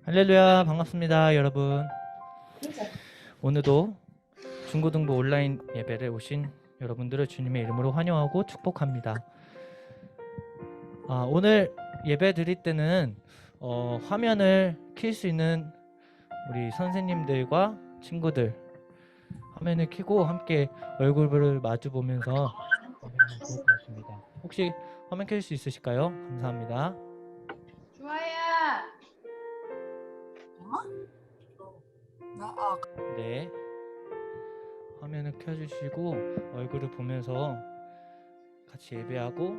할렐루야, 반갑습니다, 여러분. 오늘도 중고등부 온라인 예배를 오신 여러분들을 주님의 이름으로 환영하고 축복합니다. 오늘 예배 드릴 때는 화면을 켤 수 있는 우리 선생님들과 친구들 화면을 켜고 함께 얼굴을 마주 보면서 예배하면 좋을 것 같습니다. 혹시 화면 켤 수 있으실까요? 감사합니다. 주아야. 네, 화면을 켜주시고 얼굴을 보면서 같이 예배하고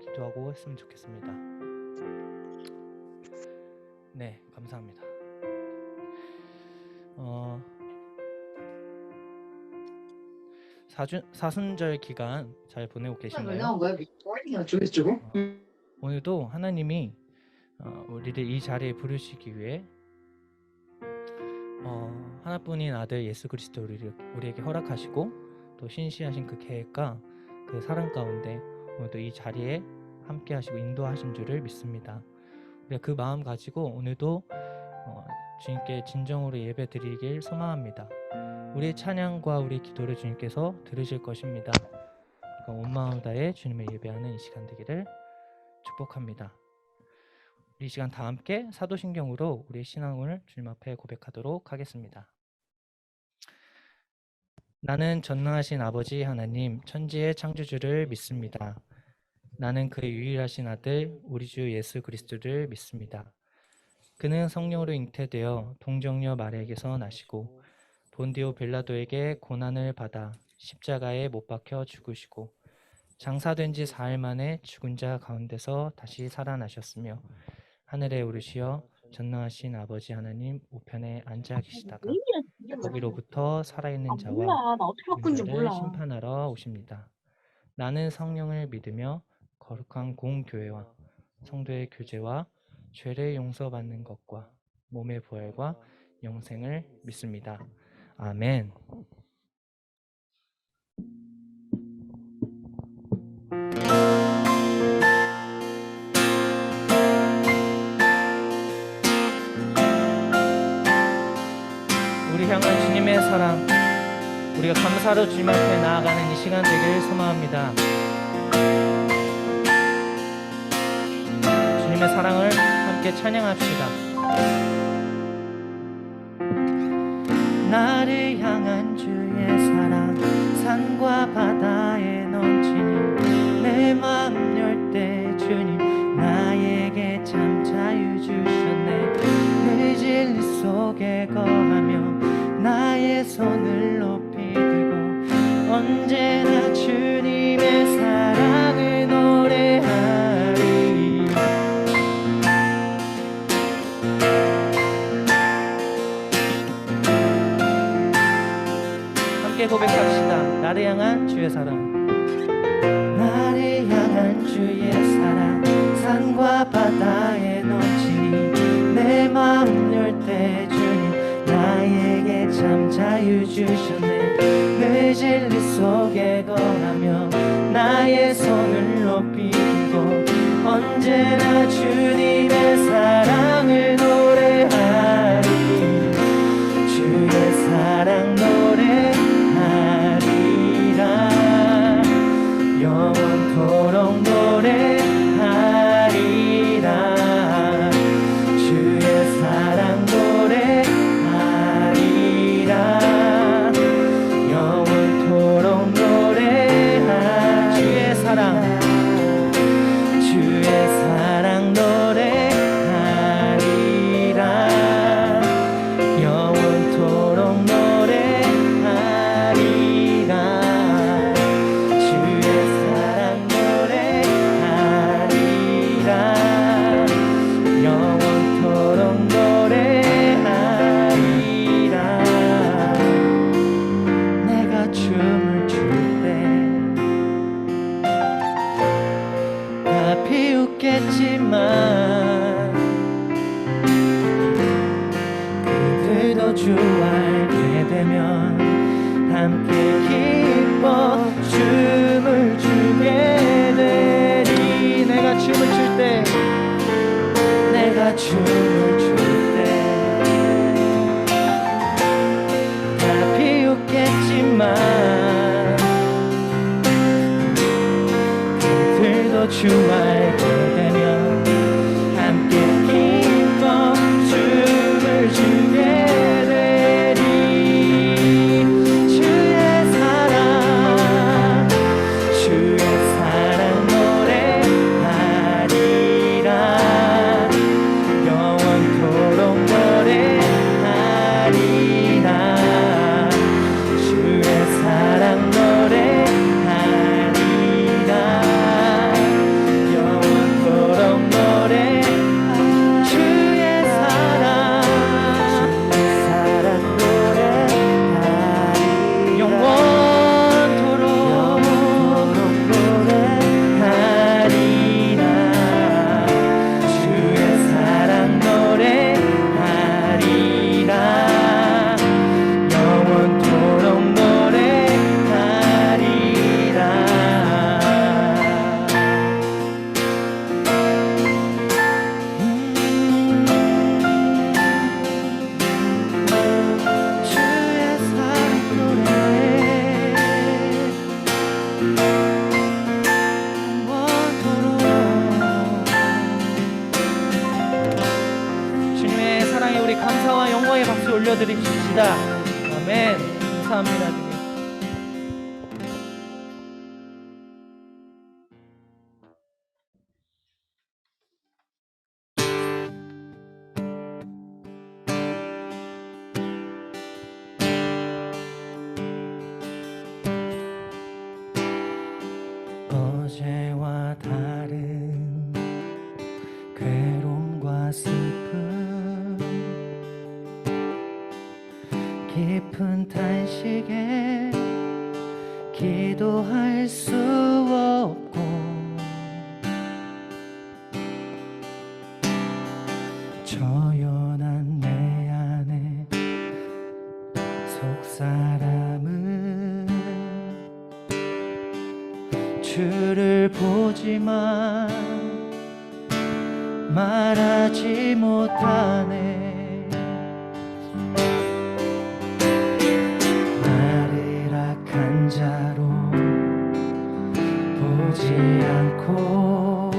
기도하고 했으면 좋겠습니다. 네, 감사합니다. 사순절 기간 잘 보내고 계신가요? 오늘도 하나님이 우리를 이 자리에 부르시기 위해 하나뿐인 아들 예수 그리스도를 우리에게 허락하시고 또 신시하신 그 계획과 그 사랑 가운데 오늘도 이 자리에 함께 하시고 인도하신 줄을 믿습니다. 우리가 그 마음 가지고 오늘도 주님께 진정으로 예배 드리길 소망합니다. 우리의 찬양과 우리의 기도를 주님께서 들으실 것입니다. 온 마음 다해 주님을 예배하는 이 시간 되기를 축복합니다. 이 시간 다 함께 사도신경으로 우리의 신앙을 주님 앞에 고백하도록 하겠습니다. 나는 전능하신 아버지 하나님 천지의 창조주를 믿습니다. 나는 그의 유일하신 아들 우리 주 예수 그리스도를 믿습니다. 그는 성령으로 잉태되어 동정녀 마리아에게서 나시고 본디오 빌라도에게 고난을 받아 십자가에 못 박혀 죽으시고 장사된 지 4일 만에 죽은 자 가운데서 다시 살아나셨으며 하늘에 오르시어 전능하신 아버지 하나님 우편에 앉아 계시다가 거기로부터 살아있는 자와 죽은 자를 심판하러 오십니다. 나는 성령을 믿으며 거룩한 공교회와 성도의 교제와 죄를 용서받는 것과 몸의 부활과 영생을 믿습니다. 아멘. 우리 향한 주님의 사랑, 우리가 감사로 주님 앞에 나아가는 이 시간 되기를 소망합니다. 주님의 사랑을 함께 찬양합시다. 나를 향한 주의 사랑 산과 바다에 넘치니 내 마음 열 때 주님 나에게 참 자유 주셨네. 늘 진리 속에 거하며 나의 손을 높이 들고 언제나 주님의 사랑을 노래하리. 함께 고백합시다. 나를 향한 주의 사랑, 나를 향한 주의 사랑 산과 바다에 넘치니 내 마음 열 때 주님 나에게 참 자유 주셨네. 늘 진리 속에 거하며 나의 손을 높이 들고 언제나 주님의 사랑을 노래하리. 주의 사랑 노래하리라. 영원토록 노래하리라. 주의 사랑 노래하리라. 영원토록 노래하리라. 주의 사랑, 주의 사랑 노래하리라. 영원토록 노래하리라. 주의 사랑 노래하리라. 영원토록 노래하리라. 내가 춤을 출 때 다 비웃겠지만 그들도 주 알게 되면 함께 기뻐 춤을 추게 되리. 내가 춤을 출 때, 내가 춤을 출 감사와 영광의 박수 올려드립시다. 아멘. 감사합니다, 주님. 어제와 다른 괴로움과 슬픔, 깊은 탄식에 기도할 수 없고, 저연한 내 안에 속사람은 주를 보지만 말하지 못하네. 나를 악한 자로 보지 않고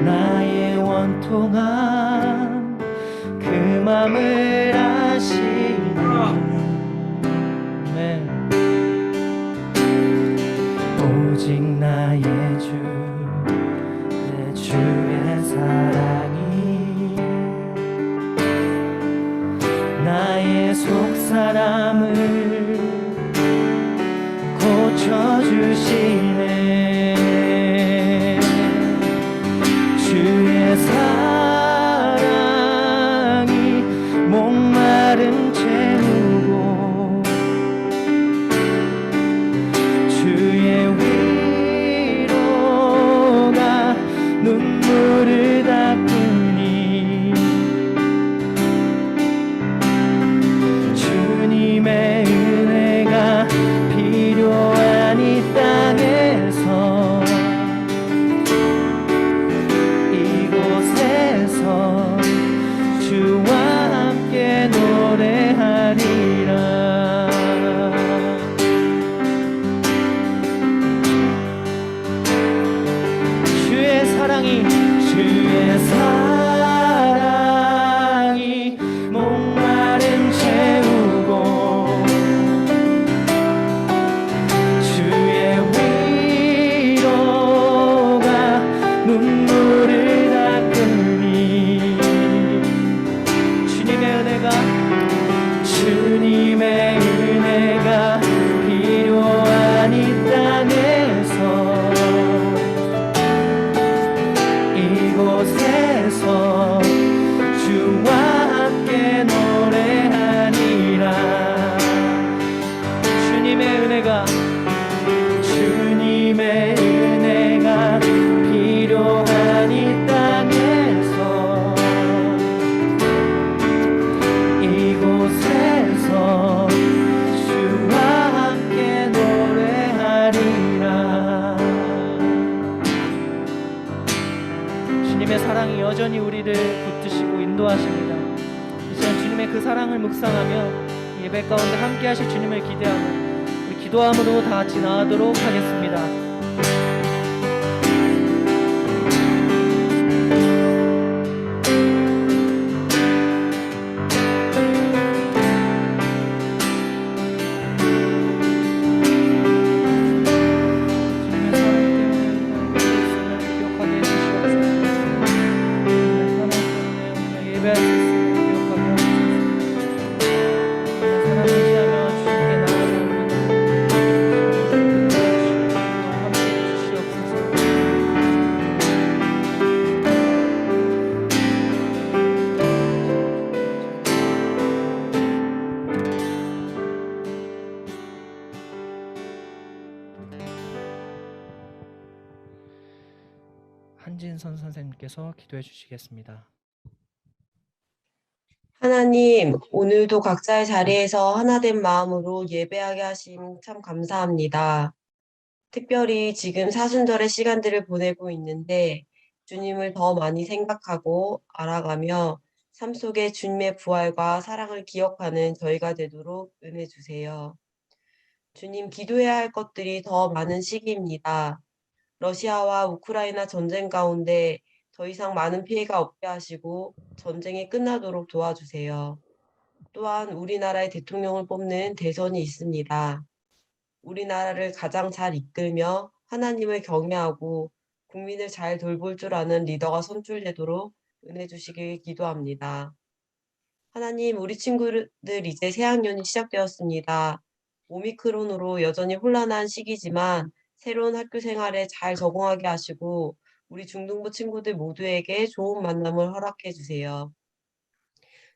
나의 원통함 그 맘을 아시네. 오직 나의 주, 내 주의 사랑이 나의 속사람을 고쳐주시네. 주의 사랑이 목마름 채우고 주의 위로가 눈물을 닦으니 주님의 은혜가 필요한 이 땅에서 이곳에서 주와 함께 노래하리라. 주의 사랑이 목마름 채우고 주의 위로가 눈물을 닦으니 주님의 은혜가 필요한 이 땅에서 이곳에서 주와 함께 노래하니라. 주님의 은혜가 필요한 이 땅에서 이곳에서 주와 함께 노래하리라. 주님의 사랑이 여전히 우리를 붙드시고 인도하십니다. 이제 주님의 그 사랑을 묵상하며 예배 가운데 함께 하실 주님을 기대하고 우리 기도함으로 다 같이 나아가도록 하겠습니다. 한진선 선생님께서 기도해 주시겠습니다. 하나님, 오늘도 각자의 자리에서 하나된 마음으로 예배하게 하심 참 감사합니다. 특별히 지금 사순절의 시간들을 보내고 있는데 주님을 더 많이 생각하고 알아가며 삶 속에 주님의 부활과 사랑을 기억하는 저희가 되도록 은혜 주세요. 주님, 기도해야 할 것들이 더 많은 시기입니다. 러시아와 우크라이나 전쟁 가운데 더 이상 많은 피해가 없게 하시고 전쟁이 끝나도록 도와주세요. 또한 우리나라의 대통령을 뽑는 대선이 있습니다. 우리나라를 가장 잘 이끌며 하나님을 경외하고 국민을 잘 돌볼 줄 아는 리더가 선출되도록 은혜 주시길 기도합니다. 하나님, 우리 친구들 이제 새학년이 시작되었습니다. 오미크론으로 여전히 혼란한 시기지만 새로운 학교 생활에 잘 적응하게 하시고 우리 중등부 친구들 모두에게 좋은 만남을 허락해 주세요.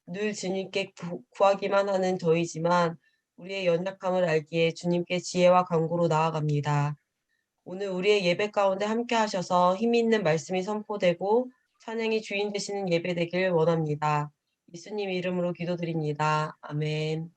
늘 주님께 구하기만 하는 저희지만 우리의 연약함을 알기에 주님께 지혜와 간구로 나아갑니다. 오늘 우리의 예배 가운데 함께 하셔서 힘 있는 말씀이 선포되고 찬양이 주인 되시는 예배 되길 원합니다. 예수님 이름으로 기도드립니다. 아멘.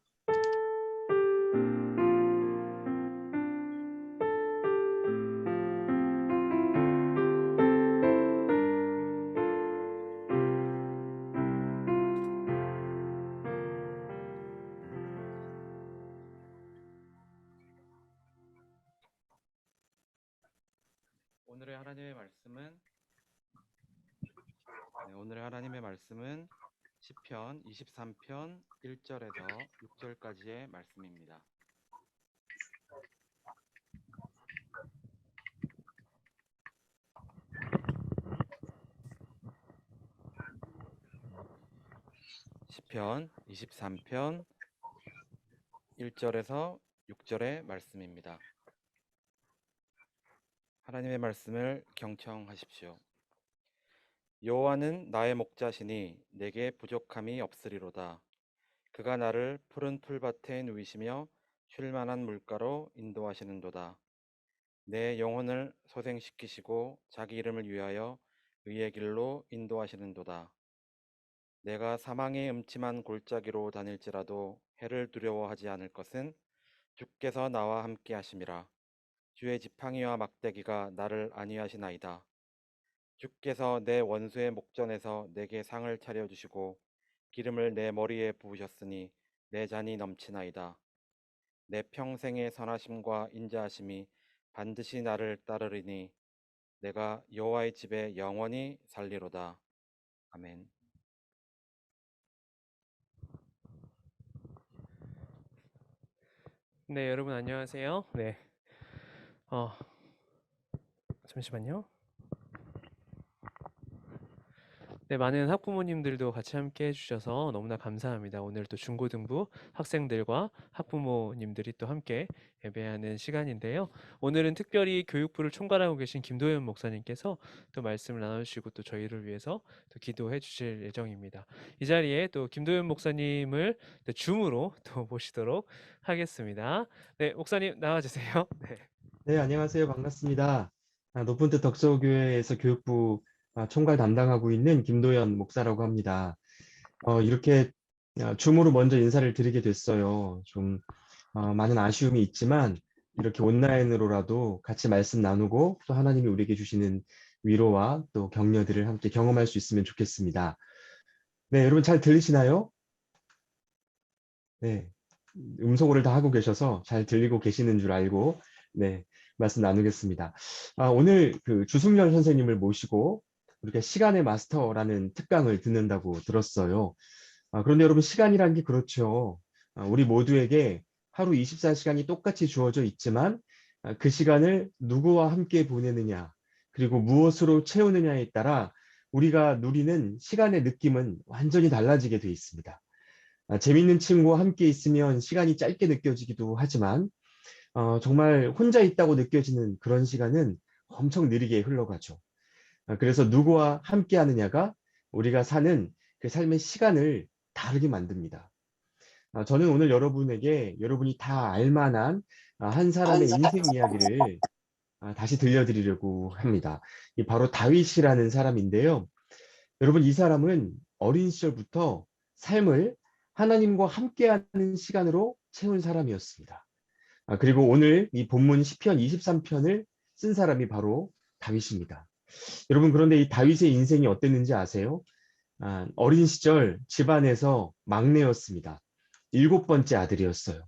오늘의 하나님의 말씀은 시편 23편 1절에서 6절까지의 말씀입니다. 시편 23편 1절에서 6절의 말씀입니다. 하나님의 말씀을 경청하십시오. 여호와는 나의 목자시니 내게 부족함이 없으리로다. 그가 나를 푸른 풀밭에 누이시며 쉴 만한 물가로 인도하시는도다. 내 영혼을 소생시키시고 자기 이름을 위하여 의의 길로 인도하시는도다. 내가 사망의 음침한 골짜기로 다닐지라도 해를 두려워하지 않을 것은 주께서 나와 함께 하심이라. 주의 지팡이와 막대기가 나를 안위하시나이다. 주께서 내 원수의 목전에서 내게 상을 차려주시고 기름을 내 머리에 부으셨으니 내 잔이 넘치나이다. 내 평생의 선하심과 인자하심이 반드시 나를 따르리니 내가 여호와의 집에 영원히 살리로다. 아멘. 네, 여러분 안녕하세요. 네. 잠시만요. 네, 많은 학부모님들도 같이 함께 해주셔서 너무나 감사합니다. 오늘 또 중고등부 학생들과 학부모님들이 또 함께 예배하는 시간인데요. 오늘은 특별히 교육부를 총괄하고 계신 김도현 목사님께서 또 말씀을 나눠주시고 또 저희를 위해서 또 기도해 주실 예정입니다. 이 자리에 또 김도현 목사님을 또 줌으로 또 모시도록 하겠습니다. 네, 목사님 나와주세요. 네. 네, 안녕하세요. 반갑습니다. 높은 뜻 덕서교회에서 교육부 총괄 담당하고 있는 김도현 목사라고 합니다. 이렇게 줌으로 먼저 인사를 드리게 됐어요. 좀 많은 아쉬움이 있지만 이렇게 온라인으로라도 같이 말씀 나누고 또 하나님이 우리에게 주시는 위로와 또 격려들을 함께 경험할 수 있으면 좋겠습니다. 네, 여러분 잘 들리시나요? 네, 음성호를 다 하고 계셔서 잘 들리고 계시는 줄 알고 네, 말씀 나누겠습니다. 오늘 그 주승열 선생님을 모시고 우리가 시간의 마스터라는 특강을 듣는다고 들었어요. 그런데 여러분 시간이란 게 그렇죠. 우리 모두에게 하루 24시간이 똑같이 주어져 있지만 그 시간을 누구와 함께 보내느냐 그리고 무엇으로 채우느냐에 따라 우리가 누리는 시간의 느낌은 완전히 달라지게 돼 있습니다. 재밌는 친구와 함께 있으면 시간이 짧게 느껴지기도 하지만 정말 혼자 있다고 느껴지는 그런 시간은 엄청 느리게 흘러가죠. 그래서 누구와 함께 하느냐가 우리가 사는 그 삶의 시간을 다르게 만듭니다. 저는 오늘 여러분에게 여러분이 다 알만한 한 사람의 인생 이야기를 다시 들려드리려고 합니다. 이 바로 다윗이라는 사람인데요. 여러분 이 사람은 어린 시절부터 삶을 하나님과 함께하는 시간으로 채운 사람이었습니다. 그리고 오늘 이 본문 시편 23편을 쓴 사람이 바로 다윗입니다. 여러분 그런데 이 다윗의 인생이 어땠는지 아세요? 어린 시절 집안에서 막내였습니다. 7번째 아들이었어요.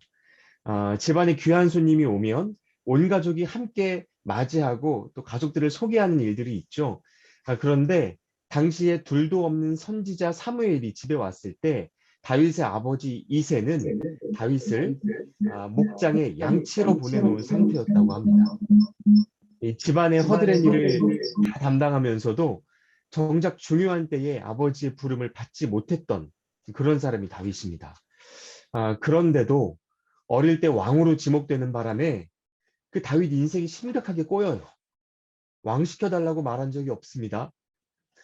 집안에 귀한 손님이 오면 온 가족이 함께 맞이하고 또 가족들을 소개하는 일들이 있죠. 그런데 당시에 둘도 없는 선지자 사무엘이 집에 왔을 때 다윗의 아버지 이새는 다윗을 목장에 양치러 보내놓은 상태였다고 합니다. 이 집안의 허드렛 일을 다 담당하면서도 정작 중요한 때에 아버지의 부름을 받지 못했던 그런 사람이 다윗입니다. 그런데도 어릴 때 왕으로 지목되는 바람에 그 다윗 인생이 심각하게 꼬여요. 왕 시켜달라고 말한 적이 없습니다.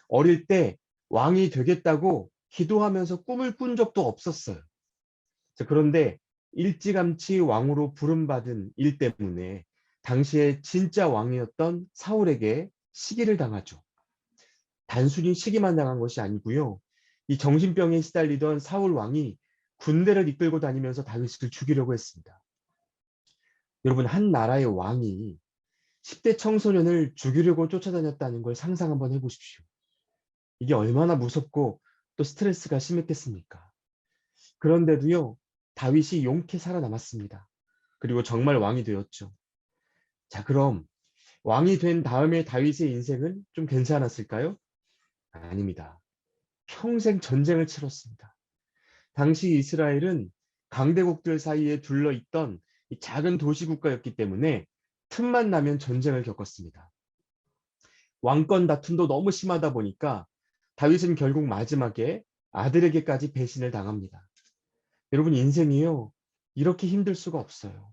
어릴 때 왕이 되겠다고 기도하면서 꿈을 꾼 적도 없었어요. 그런데 일찌감치 왕으로 부름받은 일 때문에 당시에 진짜 왕이었던 사울에게 시기를 당하죠. 단순히 시기만 당한 것이 아니고요. 이 정신병에 시달리던 사울 왕이 군대를 이끌고 다니면서 다윗을 죽이려고 했습니다. 여러분, 한 나라의 왕이 10대 청소년을 죽이려고 쫓아다녔다는 걸 상상 한번 해보십시오. 이게 얼마나 무섭고 또 스트레스가 심했겠습니까? 그런데도요, 다윗이 용케 살아남았습니다. 그리고 정말 왕이 되었죠. 자, 그럼 왕이 된 다음에 다윗의 인생은 좀 괜찮았을까요? 아닙니다. 평생 전쟁을 치렀습니다. 당시 이스라엘은 강대국들 사이에 둘러있던 이 작은 도시국가였기 때문에 틈만 나면 전쟁을 겪었습니다. 왕권 다툼도 너무 심하다 보니까 다윗은 결국 마지막에 아들에게까지 배신을 당합니다. 여러분, 인생이요, 이렇게 힘들 수가 없어요.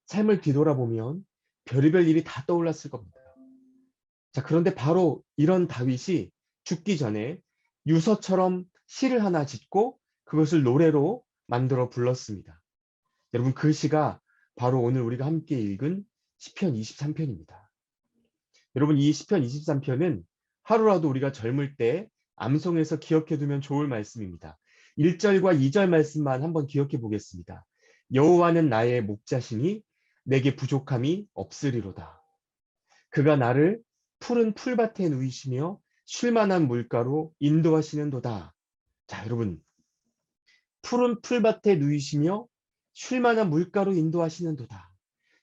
삶을 뒤돌아보면 별의별 일이 다 떠올랐을 겁니다. 자, 그런데 바로 이런 다윗이 죽기 전에 유서처럼 시를 하나 짓고 그것을 노래로 만들어 불렀습니다. 여러분, 그 시가 바로 오늘 우리가 함께 읽은 시편 23편입니다. 여러분, 이 시편 23편은 하루라도 우리가 젊을 때 암송해서 기억해 두면 좋을 말씀입니다. 1절과 2절 말씀만 한번 기억해 보겠습니다. 여호와는 나의 목자시니 내게 부족함이 없으리로다. 그가 나를 푸른 풀밭에 누이시며 쉴만한 물가로 인도하시는도다. 자, 여러분, 푸른 풀밭에 누이시며 쉴만한 물가로 인도하시는도다.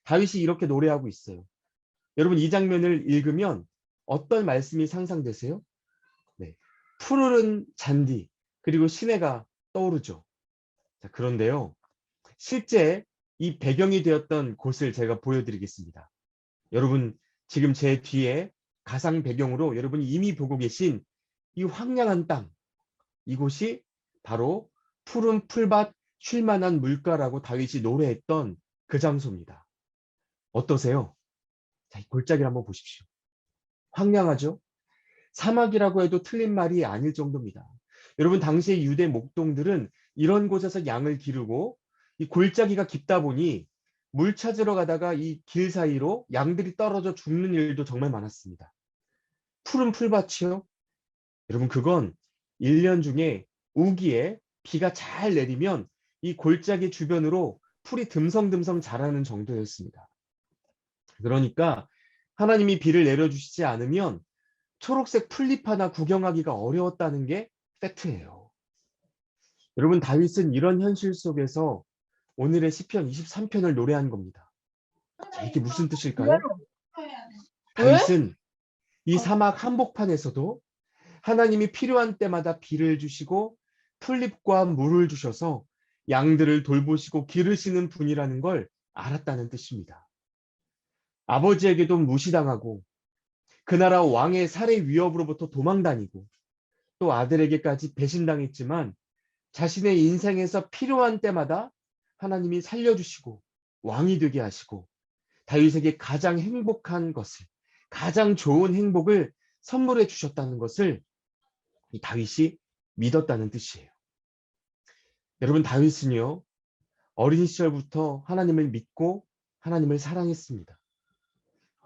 다윗이 이렇게 노래하고 있어요. 여러분, 이 장면을 읽으면 어떤 말씀이 상상되세요? 네, 푸르른 잔디 그리고 시내가 떠오르죠. 자, 그런데요, 실제 이 배경이 되었던 곳을 제가 보여드리겠습니다. 여러분, 지금 제 뒤에 가상 배경으로 여러분이 이미 보고 계신 이 황량한 땅, 이곳이 바로 푸른 풀밭 쉴만한 물가라고 다윗이 노래했던 그 장소입니다. 어떠세요? 자, 이 골짜기를 한번 보십시오. 황량하죠? 사막이라고 해도 틀린 말이 아닐 정도입니다. 여러분, 당시의 유대 목동들은 이런 곳에서 양을 기르고 이 골짜기가 깊다 보니 물 찾으러 가다가 이 길 사이로 양들이 떨어져 죽는 일도 정말 많았습니다. 푸른 풀밭이요? 여러분, 그건 1년 중에 우기에 비가 잘 내리면 이 골짜기 주변으로 풀이 듬성듬성 자라는 정도였습니다. 그러니까 하나님이 비를 내려주시지 않으면 초록색 풀잎 하나 구경하기가 어려웠다는 게 팩트예요. 여러분, 다윗은 이런 현실 속에서 오늘의 시편 23편을 노래한 겁니다. 자, 이게 무슨 뜻일까요? 다윗은 이 사막 한복판에서도 하나님이 필요한 때마다 비를 주시고 풀잎과 물을 주셔서 양들을 돌보시고 기르시는 분이라는 걸 알았다는 뜻입니다. 아버지에게도 무시당하고 그 나라 왕의 살해 위협으로부터 도망다니고 또 아들에게까지 배신당했지만 자신의 인생에서 필요한 때마다 하나님이 살려주시고 왕이 되게 하시고 다윗에게 가장 행복한 것을, 가장 좋은 행복을 선물해 주셨다는 것을 이 다윗이 믿었다는 뜻이에요. 여러분, 다윗은요, 어린 시절부터 하나님을 믿고 하나님을 사랑했습니다.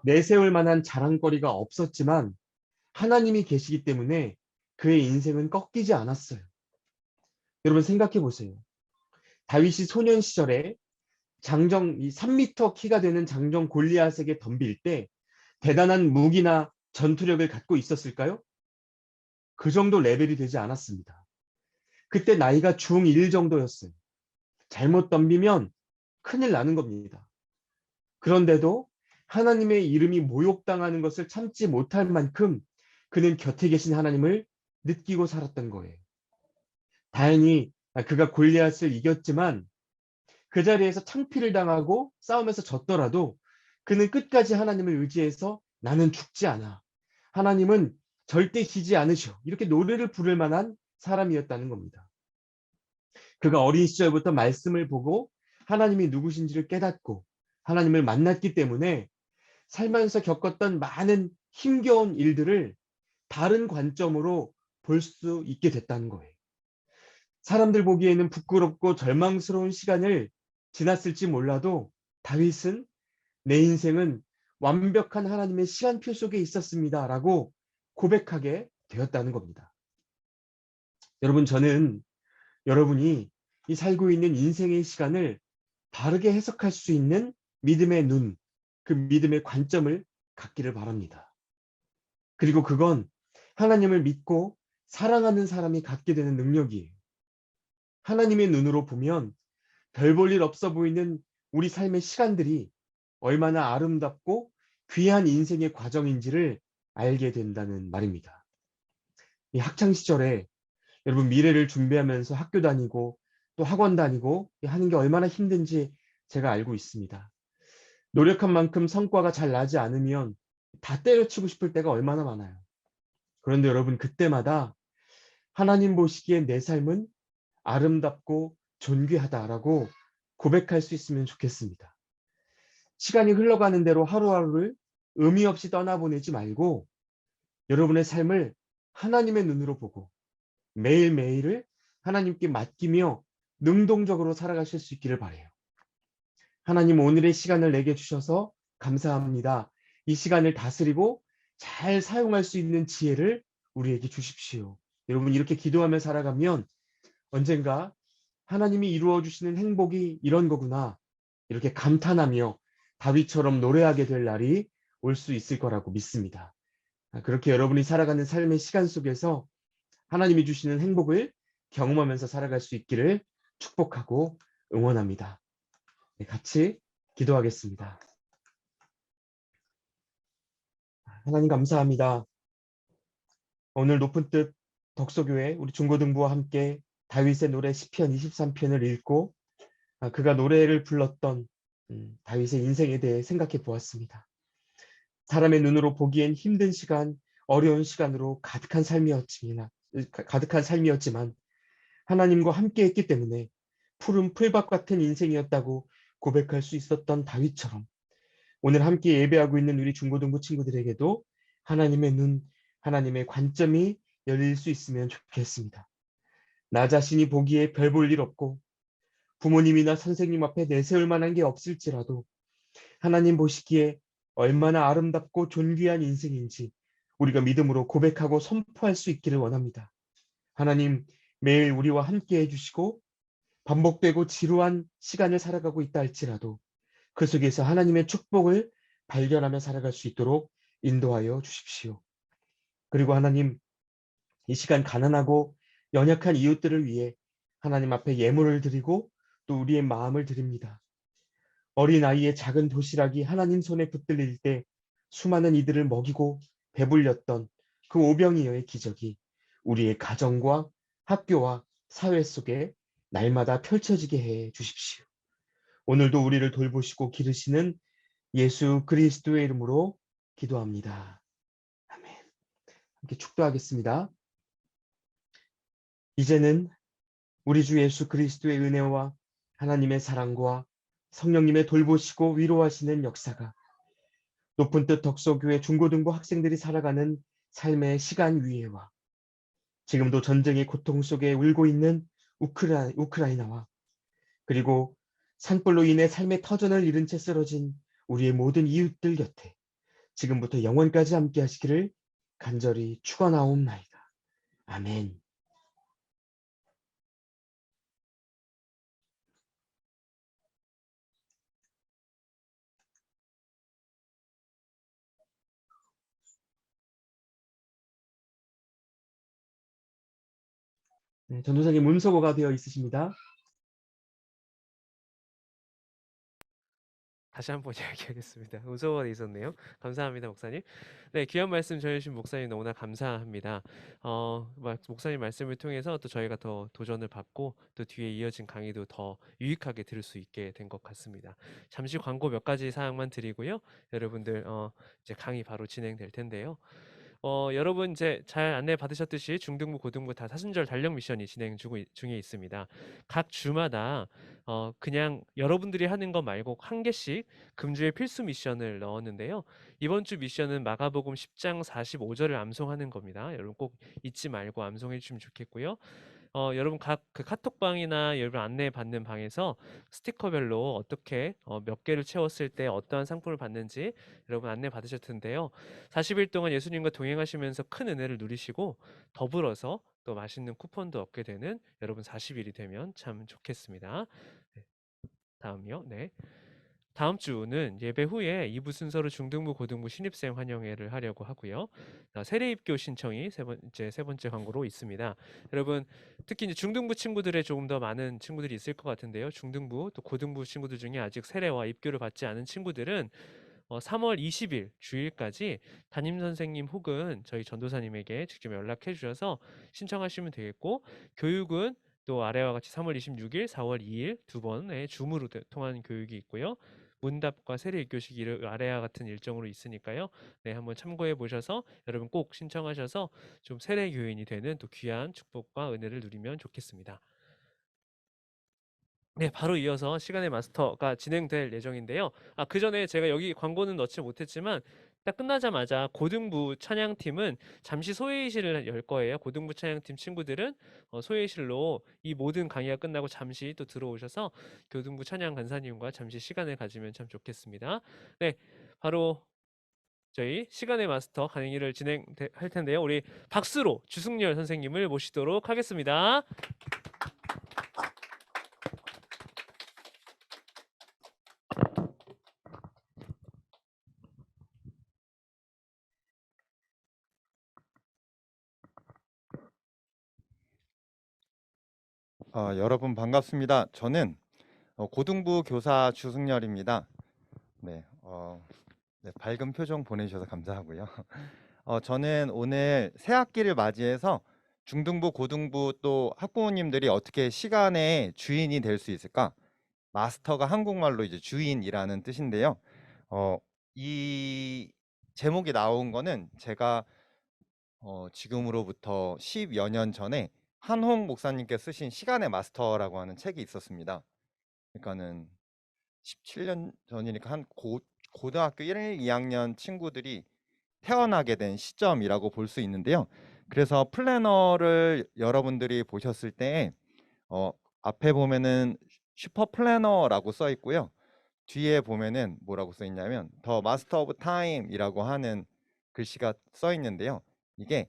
내세울 만한 자랑거리가 없었지만 하나님이 계시기 때문에 그의 인생은 꺾이지 않았어요. 여러분, 생각해 보세요. 다윗이 소년 시절에 장정, 이 3m 키가 되는 장정 골리앗에게 덤빌 때 대단한 무기나 전투력을 갖고 있었을까요? 그 정도 레벨이 되지 않았습니다. 그때 나이가 중1 정도였어요. 잘못 덤비면 큰일 나는 겁니다. 그런데도 하나님의 이름이 모욕당하는 것을 참지 못할 만큼 그는 곁에 계신 하나님을 느끼고 살았던 거예요. 다행히 그가 골리앗을 이겼지만 그 자리에서 창피를 당하고 싸움에서 졌더라도 그는 끝까지 하나님을 의지해서 나는 죽지 않아. 하나님은 절대 지지 않으셔. 이렇게 노래를 부를 만한 사람이었다는 겁니다. 그가 어린 시절부터 말씀을 보고 하나님이 누구신지를 깨닫고 하나님을 만났기 때문에 살면서 겪었던 많은 힘겨운 일들을 다른 관점으로 볼 수 있게 됐다는 거예요. 사람들 보기에는 부끄럽고 절망스러운 시간을 지났을지 몰라도 다윗은 내 인생은 완벽한 하나님의 시간표 속에 있었습니다라고 고백하게 되었다는 겁니다. 여러분, 저는 여러분이 이 살고 있는 인생의 시간을 바르게 해석할 수 있는 믿음의 눈, 그 믿음의 관점을 갖기를 바랍니다. 그리고 그건 하나님을 믿고 사랑하는 사람이 갖게 되는 능력이에요. 하나님의 눈으로 보면 별 볼 일 없어 보이는 우리 삶의 시간들이 얼마나 아름답고 귀한 인생의 과정인지를 알게 된다는 말입니다. 이 학창 시절에 여러분 미래를 준비하면서 학교 다니고 또 학원 다니고 하는 게 얼마나 힘든지 제가 알고 있습니다. 노력한 만큼 성과가 잘 나지 않으면 다 때려치고 싶을 때가 얼마나 많아요. 그런데 여러분 그때마다 하나님 보시기에 내 삶은 아름답고 존귀하다라고 고백할 수 있으면 좋겠습니다. 시간이 흘러가는 대로 하루하루를 의미 없이 떠나보내지 말고 여러분의 삶을 하나님의 눈으로 보고 매일매일을 하나님께 맡기며 능동적으로 살아가실 수 있기를 바라요. 하나님 오늘의 시간을 내게 주셔서 감사합니다. 이 시간을 다스리고 잘 사용할 수 있는 지혜를 우리에게 주십시오. 여러분 이렇게 기도하며 살아가면 언젠가 하나님이 이루어 주시는 행복이 이런 거구나. 이렇게 감탄하며 다윗처럼 노래하게 될 날이 올 수 있을 거라고 믿습니다. 그렇게 여러분이 살아가는 삶의 시간 속에서 하나님이 주시는 행복을 경험하면서 살아갈 수 있기를 축복하고 응원합니다. 네, 같이 기도하겠습니다. 하나님 감사합니다. 오늘 높은 뜻 덕소교회 우리 중고등부와 함께 다윗의 노래 시편 23편을 읽고 그가 노래를 불렀던 다윗의 인생에 대해 생각해 보았습니다. 사람의 눈으로 보기엔 힘든 시간, 어려운 시간으로 가득한 삶이었지만 하나님과 함께했기 때문에 푸른 풀밭 같은 인생이었다고 고백할 수 있었던 다윗처럼 오늘 함께 예배하고 있는 우리 중고등부 친구들에게도 하나님의 눈, 하나님의 관점이 열릴 수 있으면 좋겠습니다. 나 자신이 보기에 별 볼 일 없고 부모님이나 선생님 앞에 내세울 만한 게 없을지라도 하나님 보시기에 얼마나 아름답고 존귀한 인생인지 우리가 믿음으로 고백하고 선포할 수 있기를 원합니다. 하나님 매일 우리와 함께 해주시고 반복되고 지루한 시간을 살아가고 있다 할지라도 그 속에서 하나님의 축복을 발견하며 살아갈 수 있도록 인도하여 주십시오. 그리고 하나님 이 시간 가난하고 연약한 이웃들을 위해 하나님 앞에 예물을 드리고 또 우리의 마음을 드립니다. 어린아이의 작은 도시락이 하나님 손에 붙들릴 때 수많은 이들을 먹이고 배불렸던 그 오병이어의 기적이 우리의 가정과 학교와 사회 속에 날마다 펼쳐지게 해 주십시오. 오늘도 우리를 돌보시고 기르시는 예수 그리스도의 이름으로 기도합니다. 아멘. 함께 축도하겠습니다. 이제는 우리 주 예수 그리스도의 은혜와 하나님의 사랑과 성령님의 돌보시고 위로하시는 역사가 높은 뜻 덕소교회 중고등부 학생들이 살아가는 삶의 시간 위에와 지금도 전쟁의 고통 속에 울고 있는 우크라이나와 그리고 산불로 인해 삶의 터전을 잃은 채 쓰러진 우리의 모든 이웃들 곁에 지금부터 영원까지 함께 하시기를 간절히 축원하옵나이다. 아멘. 네, 전도사님 문서고가 되어 있으십니다. 다시 한번 이야기하겠습니다. 우소가 돼 있었네요. 감사합니다, 목사님. 네, 귀한 말씀 전해주신 목사님 너무나 감사합니다. 목사님 말씀을 통해서 또 저희가 더 도전을 받고 또 뒤에 이어진 강의도 더 유익하게 들을 수 있게 된 것 같습니다. 잠시 광고 몇 가지 사항만 드리고요. 여러분들 이제 강의 바로 진행될 텐데요. 여러분 이제 잘 안내 받으셨듯이 중등부, 고등부 다 사순절 달력 미션이 중에 있습니다. 각 주마다 그냥 여러분들이 하는 거 말고 한 개씩 금주의 필수 미션을 넣었는데요. 이번 주 미션은 마가복음 10장 45절을 암송하는 겁니다. 여러분 꼭 잊지 말고 암송해 주시면 좋겠고요. 여러분 각 그 카톡방이나 여러분 안내 받는 방에서 스티커별로 어떻게 몇 개를 채웠을 때 어떠한 상품을 받는지 여러분 안내 받으실 텐데요. 40일 동안 예수님과 동행하시면서 큰 은혜를 누리시고 더불어서 또 맛있는 쿠폰도 얻게 되는 여러분 40일이 되면 참 좋겠습니다. 네. 다음이요. 네. 다음 주는 예배 후에 2부 순서로 중등부, 고등부 신입생 환영회를 하려고 하고요. 세례 입교 신청이 세 번째 광고로 있습니다. 여러분 특히 이제 중등부 친구들의 조금 더 많은 친구들이 있을 것 같은데요. 중등부 또 고등부 친구들 중에 아직 세례와 입교를 받지 않은 친구들은 3월 20일 주일까지 담임 선생님 혹은 저희 전도사님에게 직접 연락해 주셔서 신청하시면 되겠고, 교육은 또 아래와 같이 3월 26일, 4월 2일 두 번의 줌으로 통한 교육이 있고요. 문답과 세례 입교식 아래와 같은 일정으로 있으니까요. 네, 한번 참고해 보셔서 여러분 꼭 신청하셔서 좀 세례 교인이 되는 또 귀한 축복과 은혜를 누리면 좋겠습니다. 네, 바로 이어서 시간의 마스터가 진행될 예정인데요. 그 전에 제가 여기 광고는 넣지 못했지만 딱 끝나자마자 고등부 찬양팀은 잠시 소회의실을 열 거예요. 고등부 찬양팀 친구들은 소회의실로 이 모든 강의가 끝나고 잠시 또 들어오셔서 고등부 찬양 간사님과 잠시 시간을 가지면 참 좋겠습니다. 네, 바로 저희 시간의 마스터 강의를 진행할 텐데요. 우리 박수로 주승열 선생님을 모시도록 하겠습니다. 여러분 반갑습니다. 저는 고등부 교사 주승열입니다. 네, 네, 밝은 표정 보내주셔서 감사하고요. 저는 오늘 새 학기를 맞이해서 중등부, 고등부 또 학부모님들이 어떻게 시간의 주인이 될 수 있을까? 마스터가 한국말로 이제 주인이라는 뜻인데요. 이 제목이 나온 거는 제가 지금으로부터 10여 년 전에 한홍 목사님께 쓰신 시간의 마스터라고 하는 책이 있었습니다. 그러니까는 17년 전이니까 한 고등학교 1, 2학년 친구들이 태어나게 된 시점이라고 볼 수 있는데요. 그래서 플래너를 여러분들이 보셨을 때 앞에 보면은 슈퍼 플래너라고 써 있고요. 뒤에 보면은 뭐라고 써 있냐면 더 마스터 오브 타임이라고 하는 글씨가 써 있는데요. 이게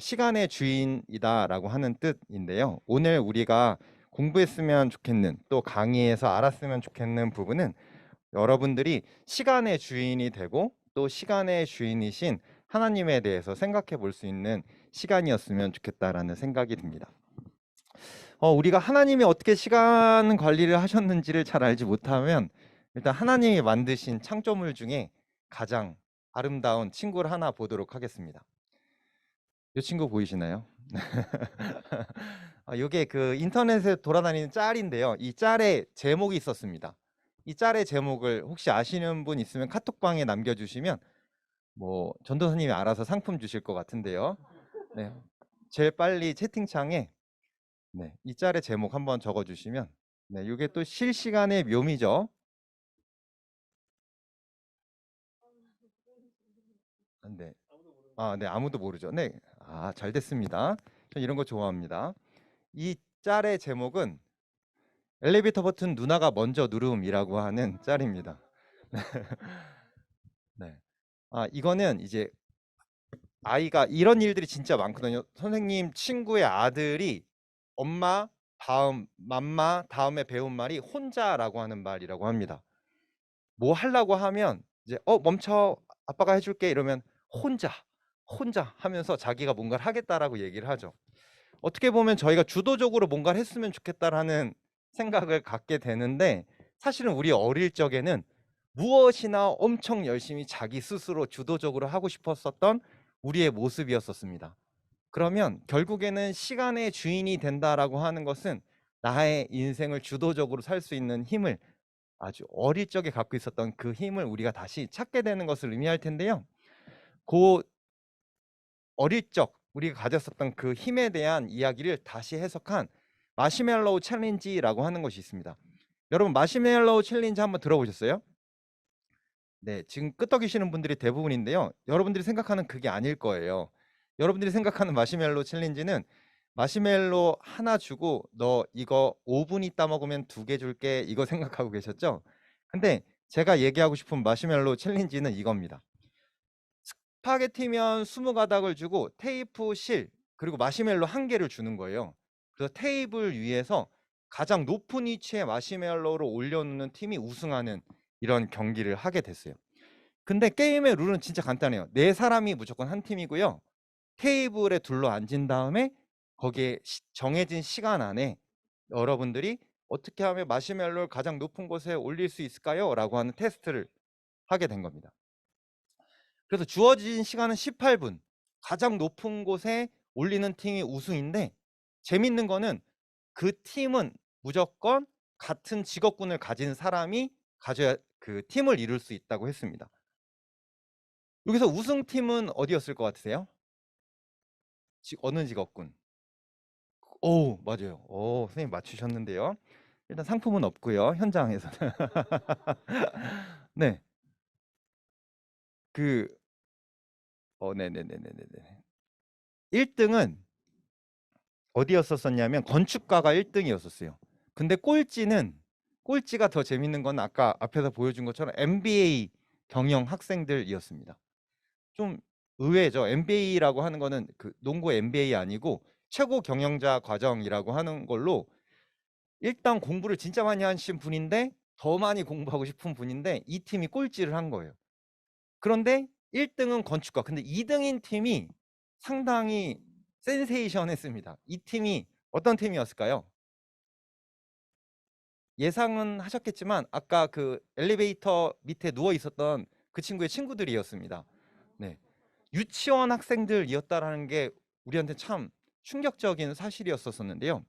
시간의 주인이다라고 하는 뜻인데요. 오늘 우리가 공부했으면 좋겠는, 또 강의에서 알았으면 좋겠는 부분은 여러분들이 시간의 주인이 되고 또 시간의 주인이신 하나님에 대해서 생각해 볼 수 있는 시간이었으면 좋겠다라는 생각이 듭니다. 우리가 하나님이 어떻게 시간 관리를 하셨는지를 잘 알지 못하면 일단 하나님이 만드신 창조물 중에 가장 아름다운 친구를 하나 보도록 하겠습니다. 이 친구 보이시나요? 이게 그 인터넷에 돌아다니는 짤인데요. 이 짤에 제목이 있었습니다. 이 짤의 제목을 혹시 아시는 분 있으면 카톡방에 남겨주시면 뭐 전도사님이 알아서 상품 주실 것 같은데요. 네, 제일 빨리 채팅창에 네, 이 짤의 제목 한번 적어주시면 네, 이게 또 실시간의 묘미죠. 네. 네, 아무도 모르죠. 네, 잘 됐습니다. 저 이런 거 좋아합니다. 이 짤의 제목은 엘리베이터 버튼 누나가 먼저 누름이라고 하는 짤입니다. 네. 이거는 이제 아이가 이런 일들이 진짜 많거든요. 선생님 친구의 아들이 엄마 다음 맘마 다음에 배운 말이 혼자라고 하는 말이라고 합니다. 뭐 하려고 하면 이제 멈춰 아빠가 해줄게 이러면 혼자 하면서 자기가 뭔가를 하겠다라고 얘기를 하죠. 어떻게 보면 저희가 주도적으로 뭔가를 했으면 좋겠다라는 생각을 갖게 되는데 사실은 우리 어릴 적에는 무엇이나 엄청 열심히 자기 스스로 주도적으로 하고 싶었었던 우리의 모습이었었습니다. 그러면 결국에는 시간의 주인이 된다라고 하는 것은 나의 인생을 주도적으로 살 수 있는 힘을 아주 어릴 적에 갖고 있었던 그 힘을 우리가 다시 찾게 되는 것을 의미할 텐데요. 그 어릴 적 우리가 가졌었던 그 힘에 대한 이야기를 다시 해석한 마시멜로우 챌린지라고 하는 것이 있습니다. 여러분 마시멜로우 챌린지 한번 들어보셨어요? 네, 지금 끄떡이시는 분들이 대부분인데요. 여러분들이 생각하는 그게 아닐 거예요. 여러분들이 생각하는 마시멜로 챌린지는 마시멜로 하나 주고 너 이거 5분 있다 먹으면 2개 줄게 이거 생각하고 계셨죠? 근데 제가 얘기하고 싶은 마시멜로 챌린지는 이겁니다. 스파게티면 20가닥을 주고 테이프 실 그리고 마시멜로 1개를 주는 거예요. 그래서 테이블 위에서 가장 높은 위치에 마시멜로를 올려놓는 팀이 우승하는 이런 경기를 하게 됐어요. 근데 게임의 룰은 진짜 간단해요. 4사람이 무조건 한 팀이고요. 테이블에 둘러 앉은 다음에 거기에 정해진 시간 안에 여러분들이 어떻게 하면 마시멜로를 가장 높은 곳에 올릴 수 있을까요? 라고 하는 테스트를 하게 된 겁니다. 그래서 주어진 시간은 18분. 가장 높은 곳에 올리는 팀이 우승인데 재밌는 거는 그 팀은 무조건 같은 직업군을 가진 사람이 가져야 그 팀을 이룰 수 있다고 했습니다. 여기서 우승팀은 어디였을 것 같으세요? 어느 직업군? 오, 맞아요. 오, 선생님 맞추셨는데요. 일단 상품은 없고요. 현장에서는. 네. 네네네네네. 1등은 어디였었냐면 건축가가 1등이었었어요. 근데 꼴찌가 더 재밌는 건 아까 앞에서 보여준 것처럼 MBA 경영 학생들이었습니다. 좀 의외죠. MBA라고 하는 거는 그 농구 MBA 아니고 최고 경영자 과정이라고 하는 걸로 일단 공부를 진짜 많이 하신 분인데 더 많이 공부하고 싶은 분인데 이 팀이 꼴찌를 한 거예요. 그런데 1등은 건축가. 근데 2등인 팀이 상당히 센세이션했습니다. 이 팀이 어떤 팀이었을까요? 예상은 하셨겠지만 아까 그 엘리베이터 밑에 누워 있었던 그 친구의 친구들이었습니다. 네. 유치원 학생들이었다라는 게 우리한테 참 충격적인 사실이었었는데요.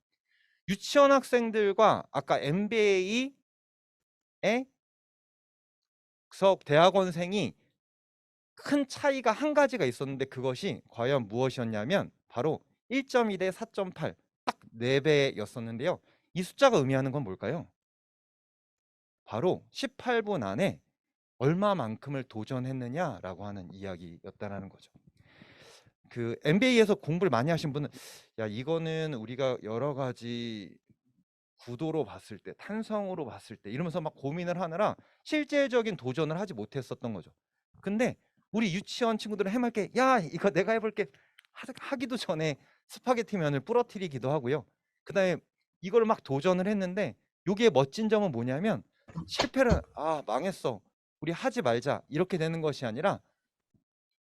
유치원 학생들과 아까 MBA의 대학원생이 큰 차이가 한 가지가 있었는데 그것이 과연 무엇이었냐면 바로 1.2 대 4.8, 딱 4배였었는데요. 이 숫자가 의미하는 건 뭘까요? 바로 18분 안에 얼마만큼을 도전했느냐라고 하는 이야기였다라는 거죠. 그 MBA에서 공부를 많이 하신 분은 야 이거는 우리가 여러 가지 구도로 봤을 때, 탄성으로 봤을 때 이러면서 막 고민을 하느라 실제적인 도전을 하지 못했었던 거죠. 근데 우리 유치원 친구들은 해맑게 야 이거 내가 해볼게 하기도 전에 스파게티 면을 부러뜨리기도 하고요. 그 다음에 이걸 막 도전을 했는데 여기에 멋진 점은 뭐냐면 실패를 망했어 우리 하지 말자 이렇게 되는 것이 아니라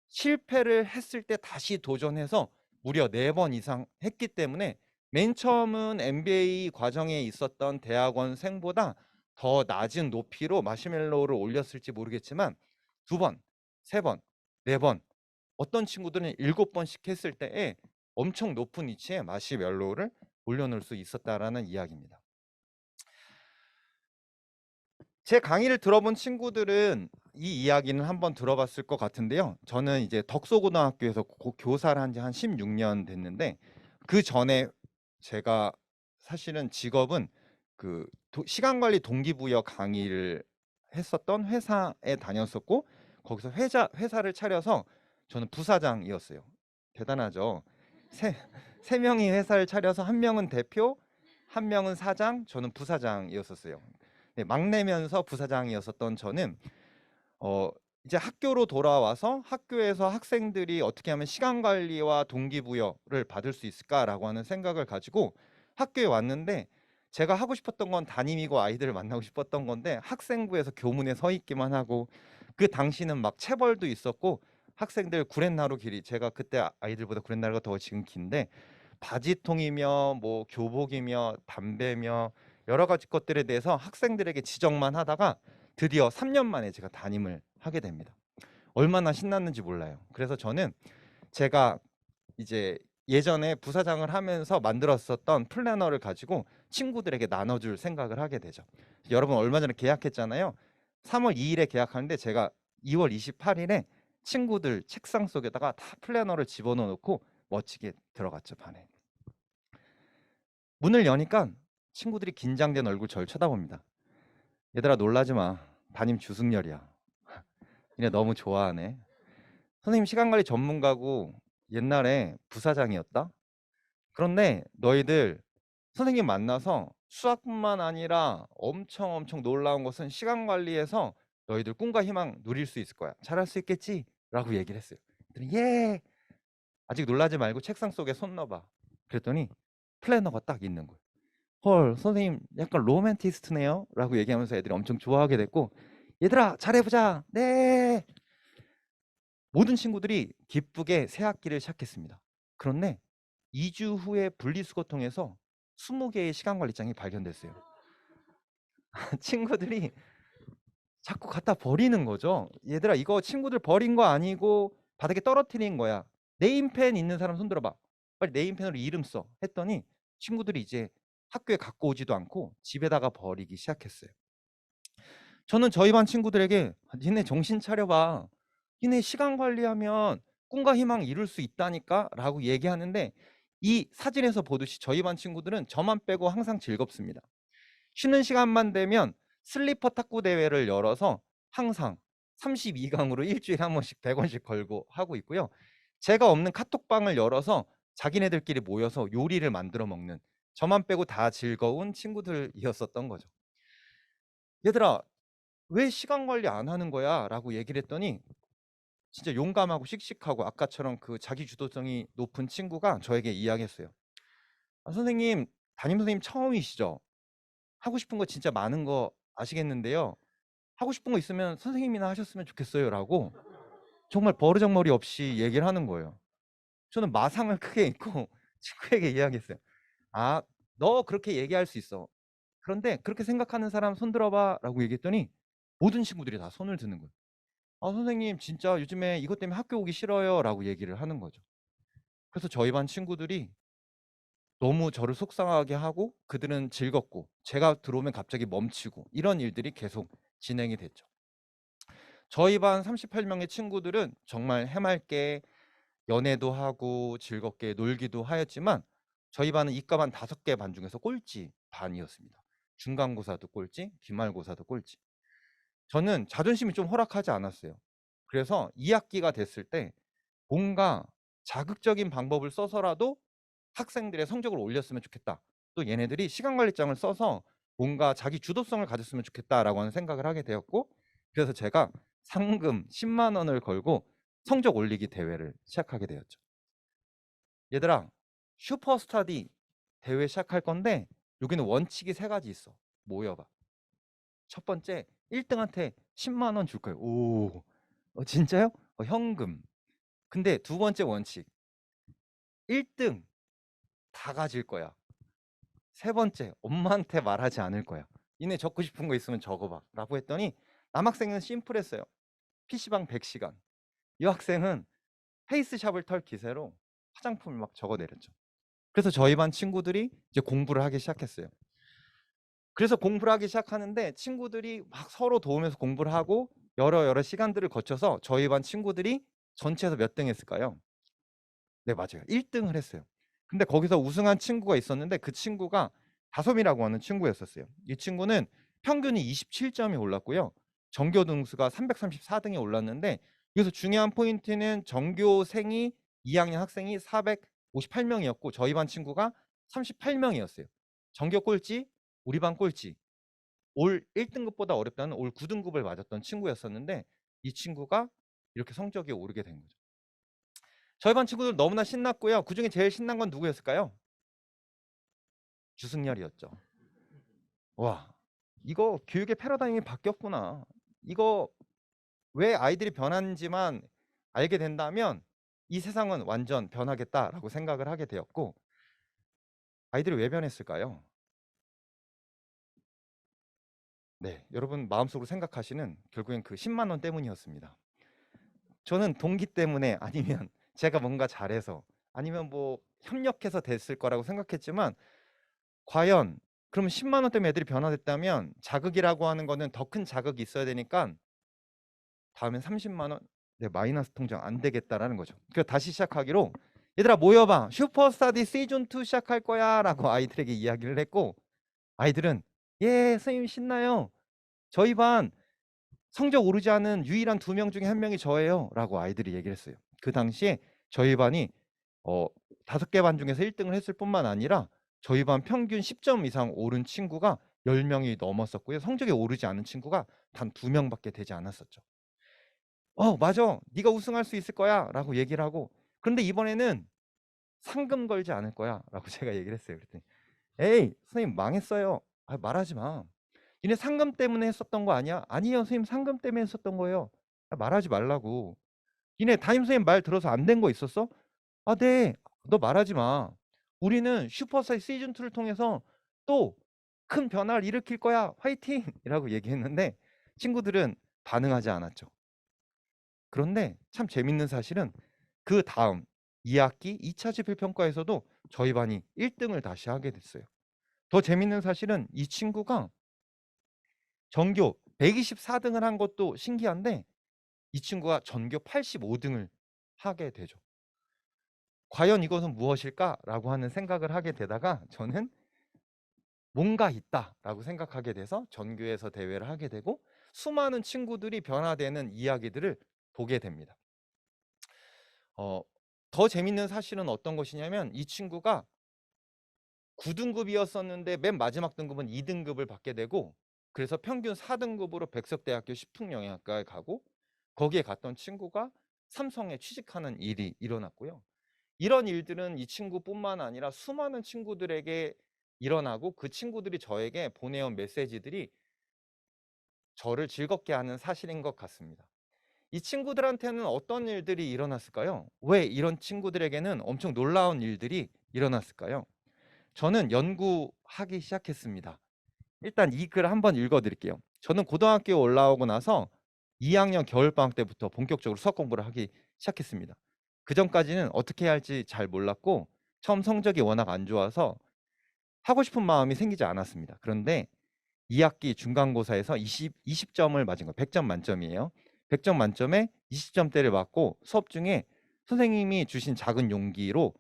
실패를 했을 때 다시 도전해서 무려 4번 이상 했기 때문에 맨 처음은 MBA 과정에 있었던 대학원생보다 더 낮은 높이로 마시멜로우를 올렸을지 모르겠지만 2번, 3번, 4번 어떤 친구들은 7번씩 했을 때에 엄청 높은 위치에 마시멜로우를 올려놓을 수 있었다라는 이야기입니다. 제 강의를 들어본 친구들은 이 이야기는 한번 들어봤을 것 같은데요. 저는 이제 덕소고등학교에서 교사를 한 지 한 16년 됐는데 그 전에 제가 사실은 직업은 그 시간관리 동기부여 강의를 했었던 회사에 다녔었고 거기서 회사를 차려서 저는 부사장이었어요. 대단하죠. 세 명이 회사를 차려서 한 명은 대표, 한 명은 사장, 저는 부사장이었었어요. 네, 막내면서 부사장이었었던 저는 이제 학교로 돌아와서 학교에서 학생들이 어떻게 하면 시간 관리와 동기부여를 받을 수 있을까라고 하는 생각을 가지고 학교에 왔는데 제가 하고 싶었던 건 담임이고 아이들을 만나고 싶었던 건데 학생부에서 교문에 서 있기만 하고 그 당시는 막 체벌도 있었고 학생들 구렛나루 길이 제가 그때 아이들보다 구렛나루가 더 지금 긴데 바지통이며 뭐 교복이며 담배며 여러 가지 것들에 대해서 학생들에게 지적만 하다가 드디어 3년 만에 제가 담임을 하게 됩니다. 얼마나 신났는지 몰라요. 그래서 저는 제가 이제 예전에 부사장을 하면서 만들었었던 플래너를 가지고 친구들에게 나눠줄 생각을 하게 되죠. 여러분 얼마 전에 계약했잖아요. 3월 2일에 계약하는데 제가 2월 28일에 친구들 책상 속에다가 다 플래너를 집어넣어 놓고 멋지게 들어갔죠, 반에. 문을 여니까 친구들이 긴장된 얼굴 저를 쳐다봅니다. 얘들아 놀라지 마. 담임 주승열이야. 얘네 너무 좋아하네. 선생님 시간관리 전문가고 옛날에 부사장이었다. 그런데 너희들 선생님 만나서 수학뿐만 아니라 엄청 놀라운 것은 시간 관리에서 너희들 꿈과 희망 누릴 수 있을 거야. 잘할 수 있겠지? 라고 얘기를 했어요. 그랬더니 예! 아직 놀라지 말고 책상 속에 손 넣어봐. 그랬더니 플래너가 딱 있는 거예요. 헐, 선생님 약간 로맨티스트네요? 라고 얘기하면서 애들이 엄청 좋아하게 됐고, 얘들아 잘해보자. 네! 모든 친구들이 기쁘게 새 학기를 시작했습니다. 그런데 2주 후에 분리수거통에서 20개의 시간관리장이 발견됐어요. 친구들이 자꾸 갖다 버리는 거죠. 얘들아 이거 친구들 버린 거 아니고 바닥에 떨어뜨린 거야. 네임펜 있는 사람 손 들어봐. 빨리 네임펜으로 이름 써. 했더니 친구들이 이제 학교에 갖고 오지도 않고 집에다가 버리기 시작했어요. 저는 저희 반 친구들에게 니네 정신 차려봐. 니네 시간 관리하면 꿈과 희망 이룰 수 있다니까 라고 얘기하는데, 이 사진에서 보듯이 저희 반 친구들은 저만 빼고 항상 즐겁습니다. 쉬는 시간만 되면 슬리퍼 탁구 대회를 열어서 항상 32강으로 일주일에 한 번씩 100원씩 걸고 하고 있고요. 제가 없는 카톡방을 열어서 자기네들끼리 모여서 요리를 만들어 먹는, 저만 빼고 다 즐거운 친구들이었었던 거죠. 얘들아 왜 시간 관리 안 하는 거야? 라고 얘기를 했더니 진짜 용감하고 씩씩하고 아까처럼 그 자기 주도성이 높은 친구가 저에게 이야기했어요. 아, 선생님, 담임 선생님 처음이시죠? 하고 싶은 거 진짜 많은 거 아시겠는데요. 하고 싶은 거 있으면 선생님이나 하셨으면 좋겠어요. 라고 정말 버르장머리 없이 얘기를 하는 거예요. 저는 마상을 크게 입고 친구에게 이야기했어요. 아, 너 그렇게 얘기할 수 있어. 그런데 그렇게 생각하는 사람 손 들어봐. 라고 얘기했더니 모든 친구들이 다 손을 드는 거예요. 아, 선생님 진짜 요즘에 이것 때문에 학교 오기 싫어요. 라고 얘기를 하는 거죠. 그래서 저희 반 친구들이 너무 저를 속상하게 하고 그들은 즐겁고 제가 들어오면 갑자기 멈추고 이런 일들이 계속 진행이 됐죠. 저희 반 38명의 친구들은 정말 해맑게 연애도 하고 즐겁게 놀기도 하였지만 저희 반은 이과반 5개 반 중에서 꼴찌 반이었습니다. 중간고사도 꼴찌, 기말고사도 꼴찌. 저는 자존심이 좀 허락하지 않았어요. 그래서 2학기가 됐을 때 뭔가 자극적인 방법을 써서라도 학생들의 성적을 올렸으면 좋겠다. 또 얘네들이 시간관리장을 써서 뭔가 자기 주도성을 가졌으면 좋겠다라고 하는 생각을 하게 되었고, 그래서 제가 상금 10만 원을 걸고 성적 올리기 대회를 시작하게 되었죠. 얘들아, 슈퍼스타디 대회 시작할 건데 여기는 원칙이 3가지 있어. 모여봐. 첫 번째, 1등한테 10만 원 줄 거예요. 오, 진짜요? 현금. 근데 두 번째 원칙, 1등 다 가질 거야. 세 번째, 엄마한테 말하지 않을 거야. 니네 적고 싶은 거 있으면 적어봐. 라고 했더니 남학생은 심플했어요. PC방 100시간. 이 학생은 페이스샵을 털 기세로 화장품을 막 적어내렸죠. 그래서 저희 반 친구들이 이제 공부를 하기 시작했어요. 그래서 공부를 하기 시작하는데 친구들이 막 서로 도우면서 공부를 하고 여러 시간들을 거쳐서 저희 반 친구들이 전체에서 몇 등 했을까요? 네, 맞아요. 1등을 했어요. 근데 거기서 우승한 친구가 있었는데 그 친구가 다솜이라고 하는 친구였었어요. 이 친구는 평균이 27점이 올랐고요. 전교 등수가 334등이 올랐는데, 여기서 중요한 포인트는 전교생이 2학년 학생이 458명이었고 저희 반 친구가 38명이었어요. 전교 꼴찌, 우리 반 꼴찌. 올 1등급보다 어렵다는 올 9등급을 맞았던 친구였었는데 이 친구가 이렇게 성적이 오르게 된 거죠. 저희 반 친구들 너무나 신났고요. 그중에 제일 신난 건 누구였을까요? 주승열이었죠. 와, 이거 교육의 패러다임이 바뀌었구나. 이거 왜 아이들이 변하는지만 알게 된다면 이 세상은 완전 변하겠다라고 생각을 하게 되었고, 아이들이 왜 변했을까요? 네, 여러분 마음속으로 생각하시는 결국엔 그 10만 원 때문이었습니다. 저는 동기 때문에 아니면 제가 뭔가 잘해서 아니면 뭐 협력해서 됐을 거라고 생각했지만 과연 그럼 10만 원 때문에 애들이 변화됐다면 자극이라고 하는 거는 더 큰 자극이 있어야 되니까 다음엔 30만 원 네, 마이너스 통장 안 되겠다라는 거죠. 그래서 다시 시작하기로 얘들아 모여봐 슈퍼스타디 시즌2 시작할 거야 라고 아이들에게 이야기를 했고 아이들은 예 선생님 신나요. 저희 반 성적 오르지 않은 유일한 2명 중에 1명이 저예요 라고 아이들이 얘기를 했어요. 그 당시에 저희 반이 5개 반 중에서 1등을 했을 뿐만 아니라 저희 반 평균 10점 이상 오른 친구가 10명이 넘었었고요. 성적이 오르지 않은 친구가 단 2명밖에 되지 않았었죠. 맞아. 네가 우승할 수 있을 거야 라고 얘기를 하고 그런데 이번에는 상금 걸지 않을 거야 라고 제가 얘기를 했어요. 그랬더니 에이 선생님 망했어요. 말하지 마. 니네 상금 때문에 했었던 거 아니야? 아니요 선생님 상금 때문에 했었던 거예요. 말하지 말라고. 니네 담임 선생님 말 들어서 안 된 거 있었어? 네. 너 말하지 마. 우리는 슈퍼스타 시즌2를 통해서 또 큰 변화를 일으킬 거야. 화이팅! 이라고 얘기했는데 친구들은 반응하지 않았죠. 그런데 참 재밌는 사실은 그 다음 2학기 2차 지필평가에서도 저희 반이 1등을 다시 하게 됐어요. 더 재밌는 사실은 이 친구가 전교 124등을 한 것도 신기한데 이 친구가 전교 85등을 하게 되죠. 과연 이것은 무엇일까라고 하는 생각을 하게 되다가 저는 뭔가 있다라고 생각하게 돼서 전교에서 대회를 하게 되고 수많은 친구들이 변화되는 이야기들을 보게 됩니다. 더 재밌는 사실은 어떤 것이냐면 이 친구가 9등급이었었는데 맨 마지막 등급은 2등급을 받게 되고 그래서 평균 4등급으로 백석대학교 식품영양학과에 가고 거기에 갔던 친구가 삼성에 취직하는 일이 일어났고요. 이런 일들은 이 친구뿐만 아니라 수많은 친구들에게 일어나고 그 친구들이 저에게 보내온 메시지들이 저를 즐겁게 하는 사실인 것 같습니다. 이 친구들한테는 어떤 일들이 일어났을까요? 왜 이런 친구들에게는 엄청 놀라운 일들이 일어났을까요? 저는 연구하기 시작했습니다. 일단 이 글 한번 읽어드릴게요. 저는 고등학교에 올라오고 나서 2학년 겨울방학 때부터 본격적으로 수학 공부를 하기 시작했습니다. 그 전까지는 어떻게 해야 할지 잘 몰랐고 처음 성적이 워낙 안 좋아서 하고 싶은 마음이 생기지 않았습니다. 그런데 2학기 중간고사에서 20점을 맞은 거예요. 100점 만점이에요. 100점 만점에 20점대를 맞고 수업 중에 선생님이 주신 작은 용기로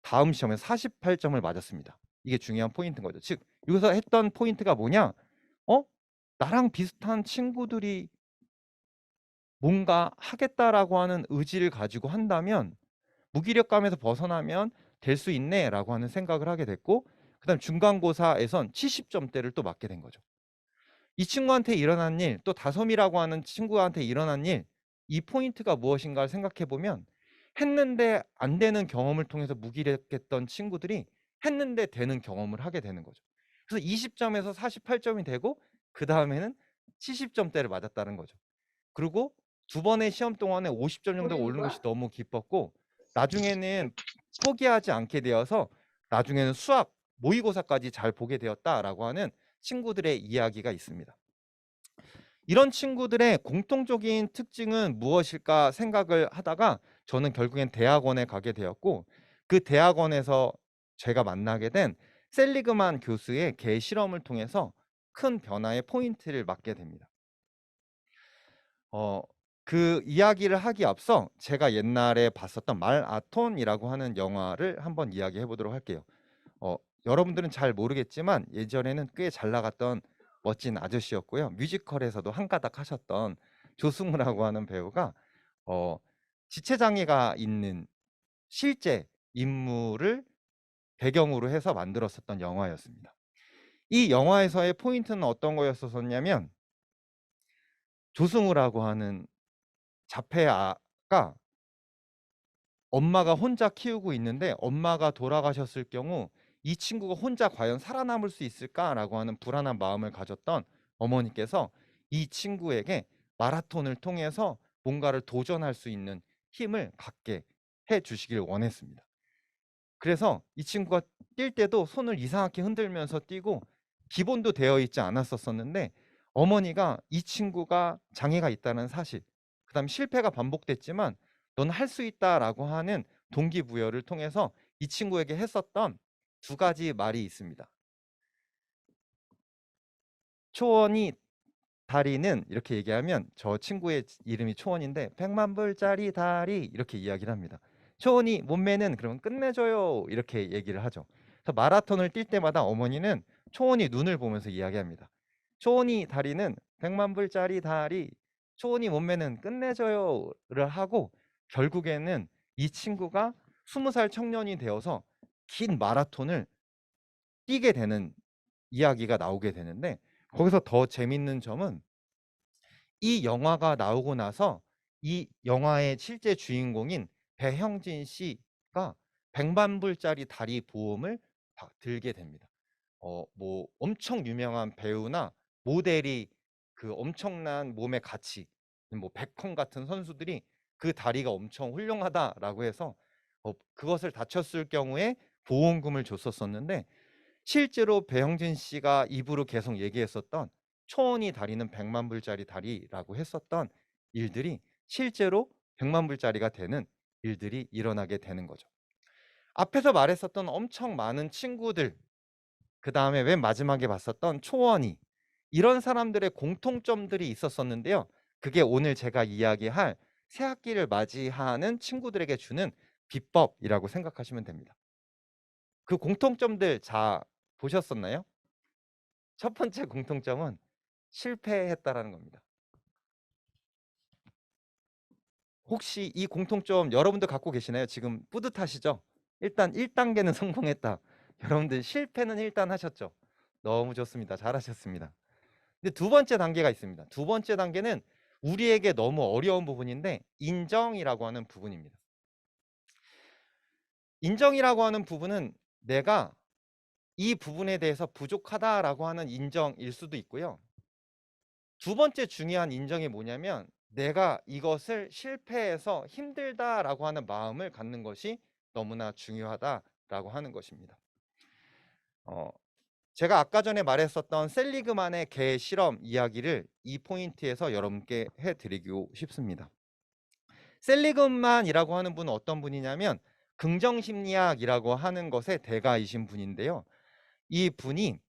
다음 시험에서 48점을 맞았습니다. 이게 중요한 포인트인 거죠. 즉 여기서 했던 포인트가 뭐냐? 나랑 비슷한 친구들이 뭔가 하겠다라고 하는 의지를 가지고 한다면 무기력감에서 벗어나면 될 수 있네라고 하는 생각을 하게 됐고 그다음 중간고사에선 70점대를 또 맞게 된 거죠. 이 친구한테 일어난 일, 또 다솜이라고 하는 친구한테 일어난 일, 이 포인트가 무엇인가를 생각해 보면 했는데 안 되는 경험을 통해서 무기력했던 친구들이 했는데 되는 경험을 하게 되는 거죠. 그래서 20점에서 48점이 되고 그 다음에는 70점대를 맞았다는 거죠. 그리고 두 번의 시험 동안에 50점 정도 오르는 것이 너무 기뻤고 나중에는 포기하지 않게 되어서 나중에는 수학 모의고사까지 잘 보게 되었다라고 하는 친구들의 이야기가 있습니다. 이런 친구들의 공통적인 특징은 무엇일까 생각을 하다가 저는 결국엔 대학원에 가게 되었고 그 대학원에서 제가 만나게 된 셀리그만 교수의 개 실험을 통해서 큰 변화의 포인트를 맞게 됩니다. 그 이야기를 하기 앞서 제가 옛날에 봤었던 말아톤이라고 하는 영화를 한번 이야기해 보도록 할게요. 여러분들은 잘 모르겠지만 예전에는 꽤 잘 나갔던 멋진 아저씨였고요. 뮤지컬에서도 한가닥 하셨던 조승우라고 하는 배우가 지체장애가 있는 실제 인물을 배경으로 해서 만들었었던 영화였습니다. 이 영화에서의 포인트는 어떤 거였었냐면 조승우라고 하는 자폐아가 엄마가 혼자 키우고 있는데 엄마가 돌아가셨을 경우 이 친구가 혼자 과연 살아남을 수 있을까라고 하는 불안한 마음을 가졌던 어머니께서 이 친구에게 마라톤을 통해서 뭔가를 도전할 수 있는 힘을 갖게 해 주시길 원했습니다. 그래서 이 친구가 뛸 때도 손을 이상하게 흔들면서 뛰고 기본도 되어 있지 않았었는데 어머니가 이 친구가 장애가 있다는 사실, 그다음 실패가 반복됐지만 넌 할 수 있다라고 하는 동기부여를 통해서 이 친구에게 했었던 두 가지 말이 있습니다. 초원이 다리는 이렇게 얘기하면 저 친구의 이름이 초원인데 100만 불짜리 다리 이렇게 이야기를 합니다. 초원이 몸매는 그러면 끝내줘요 이렇게 얘기를 하죠. 그래서 마라톤을 뛸 때마다 어머니는 초원이 눈을 보면서 이야기합니다. 초원이 다리는 100만 불짜리 다리, 초원이 몸매는 끝내줘요를 하고 결국에는 이 친구가 20살 청년이 되어서 긴 마라톤을 뛰게 되는 이야기가 나오게 되는데 거기서 더 재밌는 점은 이 영화가 나오고 나서 이 영화의 실제 주인공인 배형진 씨가 100만 불짜리 다리 보험을 들게 됩니다. 뭐 엄청 유명한 배우나 모델이 그 엄청난 몸의 가치, 뭐 베컴 같은 선수들이 그 다리가 엄청 훌륭하다라고 해서 그것을 다쳤을 경우에 보험금을 줬었었는데 실제로 배형진 씨가 입으로 계속 얘기했었던 초원이 다리는 100만 불짜리 다리라고 했었던 일들이 실제로 100만 불짜리가 되는 일들이 일어나게 되는 거죠. 앞에서 말했었던 엄청 많은 친구들, 그 다음에 맨 마지막에 봤었던 초원이, 이런 사람들의 공통점들이 있었었는데요. 그게 오늘 제가 이야기할 새학기를 맞이하는 친구들에게 주는 비법이라고 생각하시면 됩니다. 그 공통점들 자 보셨었나요? 첫 번째 공통점은 실패했다라는 겁니다. 혹시 이 공통점 여러분도 갖고 계시나요? 지금 뿌듯하시죠? 일단 1단계는 성공했다. 여러분들 실패는 일단 하셨죠? 너무 좋습니다. 잘하셨습니다. 근데 두 번째 단계가 있습니다. 두 번째 단계는 우리에게 너무 어려운 부분인데 인정이라고 하는 부분입니다. 인정이라고 하는 부분은 내가 이 부분에 대해서 부족하다라고 하는 인정일 수도 있고요. 두 번째 중요한 인정이 뭐냐면 내가 이것을 실패해서 힘들다라고 하는 마음을 갖는 것이 너무나 중요하다라고 하는 것입니다. 제가 아까 전에 말했었던 셀리그만의 개 실험 이야기를 이 포인트에서 여러분께 해드리고 싶습니다. 셀리그만이라고 하는 분은 어떤 분이냐면 긍정심리학이라고 하는 것의 대가이신 분인데요. 이 분이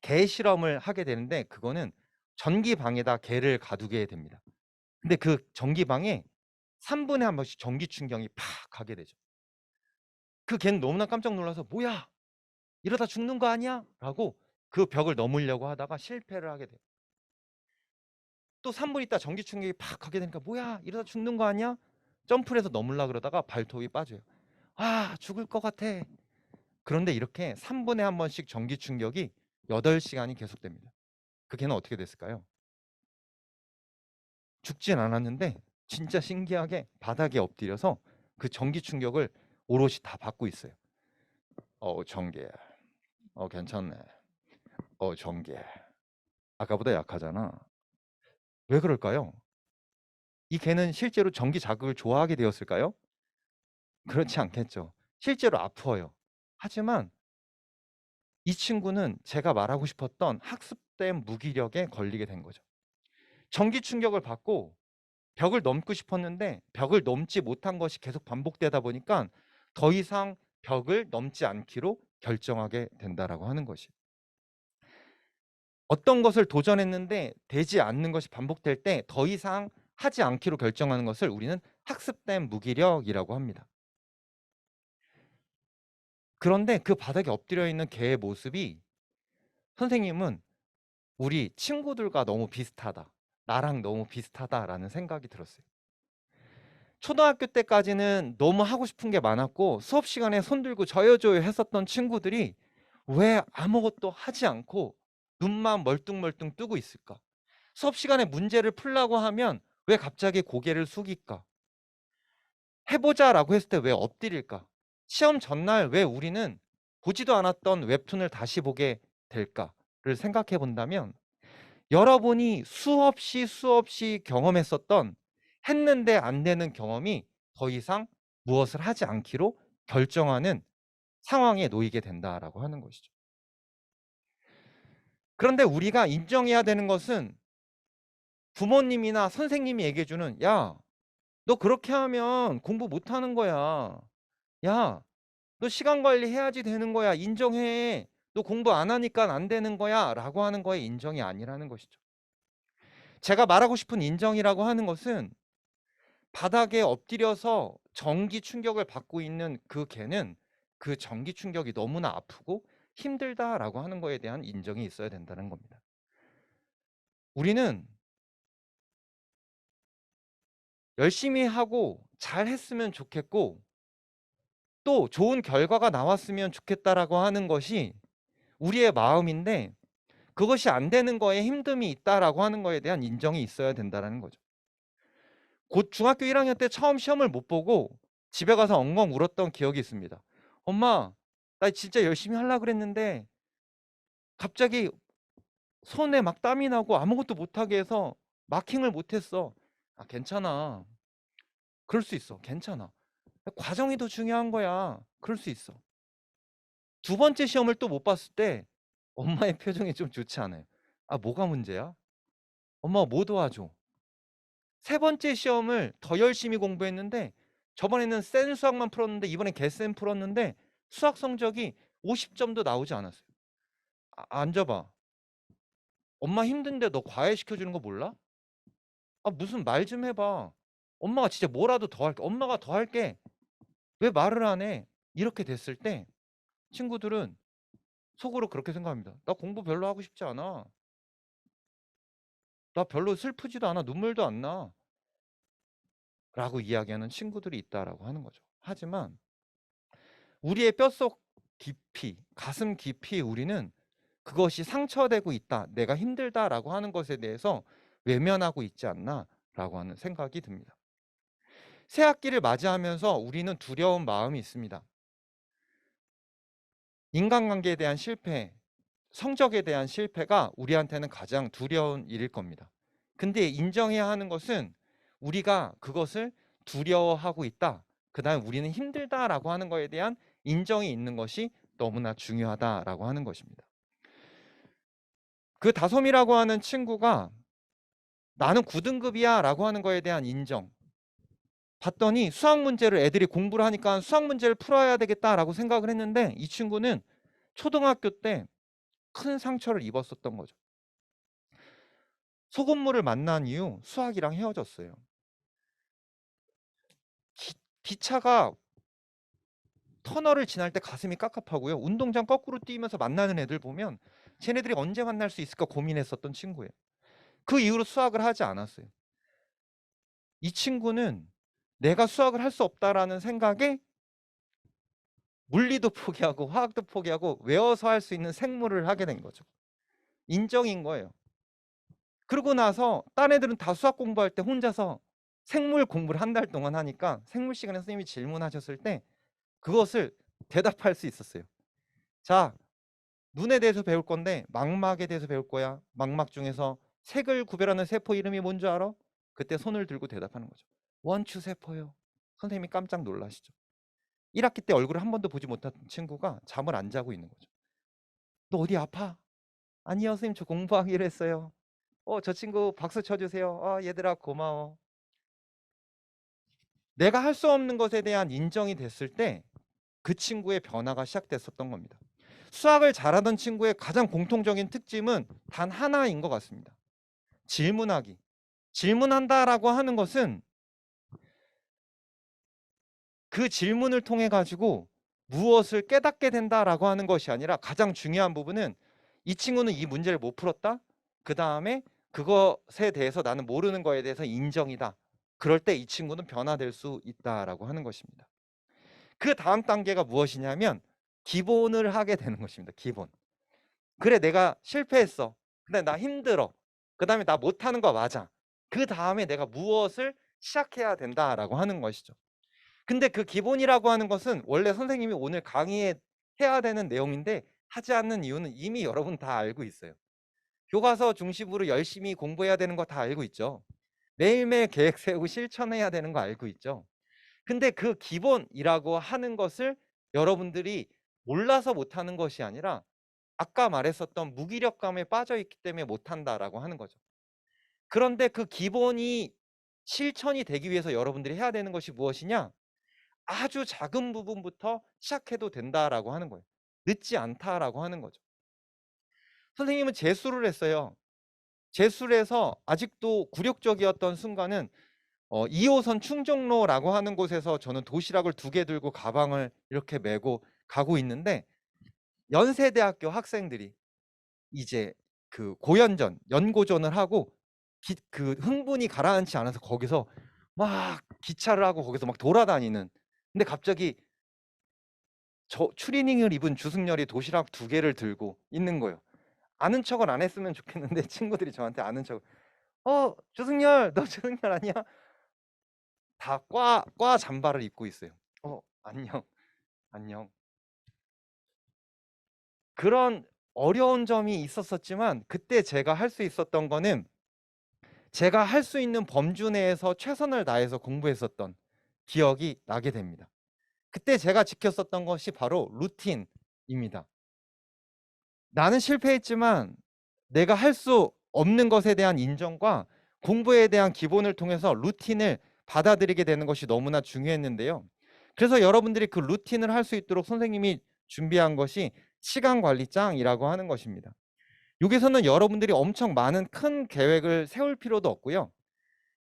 개 실험을 하게 되는데 그거는 전기방에다 개를 가두게 됩니다. 근데 그 전기방에 3분에 한 번씩 전기 충격이 팍 가게 되죠. 그 개는 너무나 깜짝 놀라서 뭐야? 이러다 죽는 거 아니야? 라고 그 벽을 넘으려고 하다가 실패를 하게 돼요. 또 3분 있다 전기 충격이 팍 가게 되니까 뭐야? 이러다 죽는 거 아니야? 점프를 해서 넘으려고 그러다가 발톱이 빠져요. 아, 죽을 것 같아. 그런데 이렇게 3분에 한 번씩 전기 충격이 8시간이 계속됩니다. 그 개는 어떻게 됐을까요? 죽진 않았는데 진짜 신기하게 바닥에 엎드려서 그 전기 충격을 오롯이 다 받고 있어요. 전개. 괜찮네. 전개. 아까보다 약하잖아. 왜 그럴까요? 이 개는 실제로 전기 자극을 좋아하게 되었을까요? 그렇지 않겠죠. 실제로 아파요. 하지만 이 친구는 제가 말하고 싶었던 학습된 무기력에 걸리게 된 거죠. 전기 충격을 받고 벽을 넘고 싶었는데 벽을 넘지 못한 것이 계속 반복되다 보니까 더 이상 벽을 넘지 않기로 결정하게 된다라고 하는 것이. 어떤 것을 도전했는데 되지 않는 것이 반복될 때 더 이상 하지 않기로 결정하는 것을 우리는 학습된 무기력이라고 합니다. 그런데 그 바닥에 엎드려 있는 개의 모습이 선생님은 우리 친구들과 너무 비슷하다. 나랑 너무 비슷하다라는 생각이 들었어요. 초등학교 때까지는 너무 하고 싶은 게 많았고 수업 시간에 손 들고 저요저요 했었던 친구들이 왜 아무것도 하지 않고 눈만 멀뚱멀뚱 뜨고 있을까? 수업 시간에 문제를 풀라고 하면 왜 갑자기 고개를 숙일까? 해보자라고 했을 때 왜 엎드릴까? 시험 전날 왜 우리는 보지도 않았던 웹툰을 다시 보게 될까를 생각해 본다면 여러분이 수없이 경험했었던 했는데 안 되는 경험이 더 이상 무엇을 하지 않기로 결정하는 상황에 놓이게 된다라고 하는 것이죠. 그런데 우리가 인정해야 되는 것은 부모님이나 선생님이 얘기해주는, 야, 너 그렇게 하면 공부 못하는 거야. 야, 너 시간 관리해야지 되는 거야. 인정해. 너 공부 안 하니까 안 되는 거야. 라고 하는 거에 인정이 아니라는 것이죠. 제가 말하고 싶은 인정이라고 하는 것은 바닥에 엎드려서 전기 충격을 받고 있는 그 개는 그 전기 충격이 너무나 아프고 힘들다라고 하는 거에 대한 인정이 있어야 된다는 겁니다. 우리는 열심히 하고 잘 했으면 좋겠고 또 좋은 결과가 나왔으면 좋겠다라고 하는 것이 우리의 마음인데 그것이 안 되는 거에 힘듦이 있다라고 하는 거에 대한 인정이 있어야 된다는 거죠. 곧 중학교 1학년 때 처음 시험을 못 보고 집에 가서 엉엉 울었던 기억이 있습니다. 엄마, 나 진짜 열심히 하려고 그랬는데 갑자기 손에 막 땀이 나고 아무것도 못하게 해서 마킹을 못했어. 아, 괜찮아. 그럴 수 있어. 괜찮아. 과정이 더 중요한 거야. 그럴 수 있어. 두 번째 시험을 또 못 봤을 때 엄마의 표정이 좀 좋지 않아요. 아, 뭐가 문제야? 엄마 뭐 도와줘? 세 번째 시험을 더 열심히 공부했는데 저번에는 센 수학만 풀었는데 이번엔 개센 풀었는데 수학 성적이 50점도 나오지 않았어요. 앉아봐. 엄마 힘든데 너 과외 시켜주는 거 몰라? 아, 무슨 말 좀 해봐. 엄마가 진짜 뭐라도 더 할게. 엄마가 더 할게. 왜 말을 안 해? 이렇게 됐을 때 친구들은 속으로 그렇게 생각합니다. 나 공부 별로 하고 싶지 않아. 나 별로 슬프지도 않아. 눈물도 안 나. 라고 이야기하는 친구들이 있다라고 하는 거죠. 하지만 우리의 뼛속 깊이, 가슴 깊이 우리는 그것이 상처되고 있다. 내가 힘들다라고 하는 것에 대해서 외면하고 있지 않나라고 하는 생각이 듭니다. 새 학기를 맞이하면서 우리는 두려운 마음이 있습니다. 인간관계에 대한 실패, 성적에 대한 실패가 우리한테는 가장 두려운 일일 겁니다. 근데 인정해야 하는 것은 우리가 그것을 두려워하고 있다. 그다음에 우리는 힘들다라고 하는 거에 대한 인정이 있는 것이 너무나 중요하다라고 하는 것입니다. 그 다솜이라고 하는 친구가 나는 9등급이야 라고 하는 거에 대한 인정. 봤더니 수학 문제를 애들이 공부를 하니까 수학 문제를 풀어야 되겠다라고 생각을 했는데 이 친구는 초등학교 때 큰 상처를 입었었던 거죠. 소금물을 만난 이후 수학이랑 헤어졌어요. 기차가 터널을 지날 때 가슴이 깝깝하고요. 운동장 거꾸로 뛰면서 만나는 애들 보면 쟤네들이 언제 만날 수 있을까 고민했었던 친구예요. 그 이후로 수학을 하지 않았어요. 이 친구는 내가 수학을 할 수 없다라는 생각에 물리도 포기하고 화학도 포기하고 외워서 할 수 있는 생물을 하게 된 거죠. 인정인 거예요. 그러고 나서 딴 애들은 다 수학 공부할 때 혼자서 생물 공부를 한 달 동안 하니까 생물 시간에 선생님이 질문하셨을 때 그것을 대답할 수 있었어요. 자, 눈에 대해서 배울 건데 망막에 대해서 배울 거야. 망막 중에서 색을 구별하는 세포 이름이 뭔지 알아? 그때 손을 들고 대답하는 거죠. 원추 세포요. 선생님이 깜짝 놀라시죠. 1학기 때 얼굴을 한 번도 보지 못한 친구가 잠을 안 자고 있는 거죠. 너 어디 아파? 아니요, 선생님 저 공부하기로 했어요. 저 친구 박수 쳐주세요. 얘들아 고마워. 내가 할 수 없는 것에 대한 인정이 됐을 때 그 친구의 변화가 시작됐었던 겁니다. 수학을 잘하던 친구의 가장 공통적인 특징은 단 하나인 것 같습니다. 질문하기. 질문한다라고 하는 것은 그 질문을 통해 가지고 무엇을 깨닫게 된다라고 하는 것이 아니라 가장 중요한 부분은 이 친구는 이 문제를 못 풀었다. 그 다음에 그것에 대해서 나는 모르는 거에 대해서 인정이다. 그럴 때 이 친구는 변화될 수 있다라고 하는 것입니다. 그 다음 단계가 무엇이냐면 기본을 하게 되는 것입니다. 기본. 그래, 내가 실패했어. 근데 나 힘들어. 그 다음에 나 못하는 거 맞아. 그 다음에 내가 무엇을 시작해야 된다라고 하는 것이죠. 근데 그 기본이라고 하는 것은 원래 선생님이 오늘 강의에 해야 되는 내용인데 하지 않는 이유는 이미 여러분 다 알고 있어요. 교과서 중심으로 열심히 공부해야 되는 거 다 알고 있죠. 매일매일 계획 세우고 실천해야 되는 거 알고 있죠. 근데 그 기본이라고 하는 것을 여러분들이 몰라서 못하는 것이 아니라 아까 말했었던 무기력감에 빠져 있기 때문에 못한다라고 하는 거죠. 그런데 그 기본이 실천이 되기 위해서 여러분들이 해야 되는 것이 무엇이냐? 아주 작은 부분부터 시작해도 된다라고 하는 거예요. 늦지 않다라고 하는 거죠. 선생님은 재수를 했어요. 재수를 해서 아직도 굴욕적이었던 순간은 2호선 충정로라고 하는 곳에서 저는 도시락을 2개 들고 가방을 이렇게 메고 가고 있는데 연세대학교 학생들이 이제 그 고연전, 연고전을 하고 그 흥분이 가라앉지 않아서 거기서 막 기차를 하고 거기서 막 돌아다니는. 근데 갑자기 저 추리닝을 입은 주승열이 도시락 2개를 들고 있는 거예요. 아는 척을 안 했으면 좋겠는데 친구들이 저한테 아는 척. 주승열, 너 주승열 아니야? 다 과 잠바를 입고 있어요. 안녕, 안녕. 그런 어려운 점이 있었었지만 그때 제가 할 수 있었던 거는 제가 할 수 있는 범주 내에서 최선을 다해서 공부했었던 기억이 나게 됩니다. 그때 제가 지켰었던 것이 바로 루틴입니다. 나는 실패했지만 내가 할 수 없는 것에 대한 인정과 공부에 대한 기본을 통해서 루틴을 받아들이게 되는 것이 너무나 중요했는데요. 그래서 여러분들이 그 루틴을 할 수 있도록 선생님이 준비한 것이 시간관리장이라고 하는 것입니다. 여기서는 여러분들이 엄청 많은 큰 계획을 세울 필요도 없고요.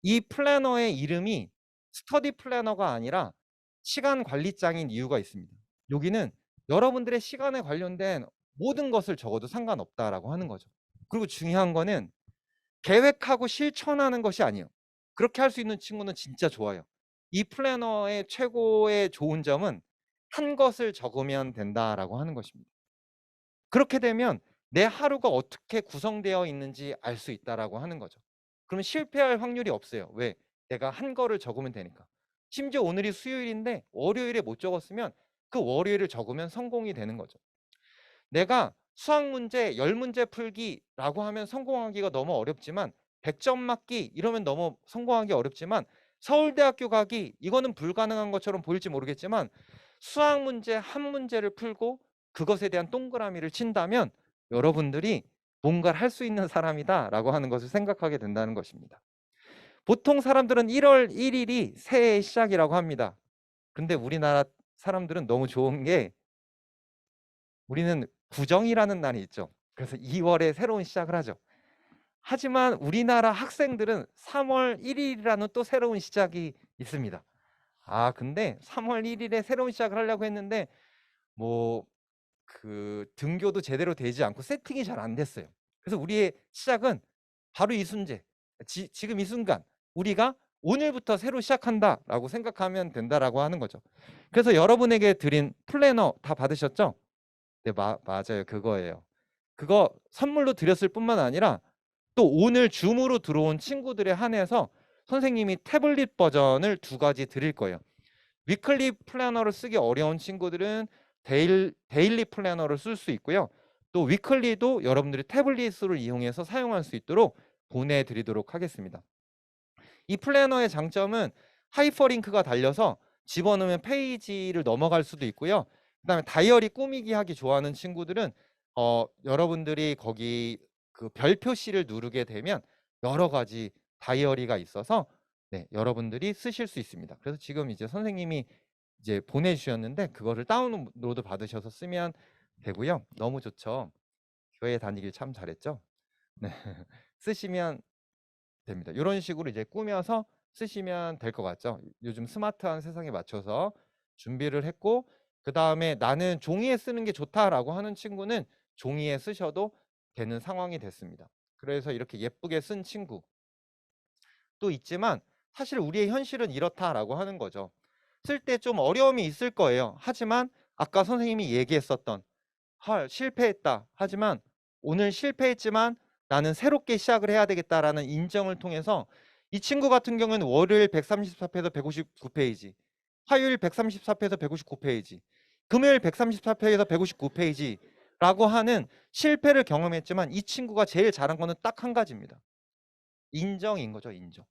이 플래너의 이름이 스터디 플래너가 아니라 시간관리장인 이유가 있습니다. 여기는 여러분들의 시간에 관련된 모든 것을 적어도 상관없다라고 하는 거죠. 그리고 중요한 거는 계획하고 실천하는 것이 아니에요. 그렇게 할 수 있는 친구는 진짜 좋아요. 이 플래너의 최고의 좋은 점은 한 것을 적으면 된다라고 하는 것입니다. 그렇게 되면 내 하루가 어떻게 구성되어 있는지 알 수 있다라고 하는 거죠. 그러면 실패할 확률이 없어요. 왜? 내가 한 거를 적으면 되니까. 심지어 오늘이 수요일인데 월요일에 못 적었으면 그 월요일을 적으면 성공이 되는 거죠. 내가 수학 문제 10문제 풀기라고 하면 성공하기가 너무 어렵지만 100점 맞기 이러면 너무 성공하기 어렵지만 서울대학교 가기 이거는 불가능한 것처럼 보일지 모르겠지만 수학 문제 한 문제를 풀고 그것에 대한 동그라미를 친다면 여러분들이 뭔가를 할 수 있는 사람이다라고 하는 것을 생각하게 된다는 것입니다. 보통 사람들은 1월 1일이 새해의 시작이라고 합니다. 근데 우리나라 사람들은 너무 좋은 게 우리는 구정이라는 날이 있죠. 그래서 2월에 새로운 시작을 하죠. 하지만 우리나라 학생들은 3월 1일이라는 또 새로운 시작이 있습니다. 근데 3월 1일에 새로운 시작을 하려고 했는데 그 등교도 제대로 되지 않고 세팅이 잘 안 됐어요. 그래서 우리의 시작은 바로 이 순제, 지금 이 순간 우리가 오늘부터 새로 시작한다라고 생각하면 된다라고 하는 거죠. 그래서 여러분에게 드린 플래너 다 받으셨죠? 네, 맞아요. 그거예요. 그거 선물로 드렸을 뿐만 아니라 또 오늘 줌으로 들어온 친구들에 한해서 선생님이 태블릿 버전을 2가지 드릴 거예요. 위클리 플래너를 쓰기 어려운 친구들은 데일리 플래너를 쓸 수 있고요. 또 위클리도 여러분들이 태블릿을 이용해서 사용할 수 있도록 보내드리도록 하겠습니다. 이 플래너의 장점은 하이퍼링크가 달려서 집어넣으면 페이지를 넘어갈 수도 있고요. 그다음에 다이어리 꾸미기 하기 좋아하는 친구들은 여러분들이 거기 그 별 표시를 누르게 되면 여러 가지 다이어리가 있어서 여러분들이 쓰실 수 있습니다. 그래서 지금 이제 선생님이 이제 보내주셨는데 그거를 다운로드 받으셔서 쓰면 되고요. 너무 좋죠. 교회 다니길 참 잘했죠. 네. 쓰시면 됩니다. 이런 식으로 이제 꾸며서 쓰시면 될 것 같죠. 요즘 스마트한 세상에 맞춰서 준비를 했고 그 다음에 나는 종이에 쓰는 게 좋다라고 하는 친구는 종이에 쓰셔도 되는 상황이 됐습니다. 그래서 이렇게 예쁘게 쓴 친구 또 있지만 사실 우리의 현실은 이렇다라고 하는 거죠. 쓸 때 좀 어려움이 있을 거예요. 하지만 아까 선생님이 얘기했었던 실패했다. 하지만 오늘 실패했지만 나는 새롭게 시작을 해야 되겠다라는 인정을 통해서 이 친구 같은 경우는 월요일 134페이지에서 159페이지, 화요일 134페이지에서 159페이지, 금요일 134페이지에서 159페이지라고 하는 실패를 경험했지만 이 친구가 제일 잘한 거는 딱 한 가지입니다. 인정인 거죠, 인정.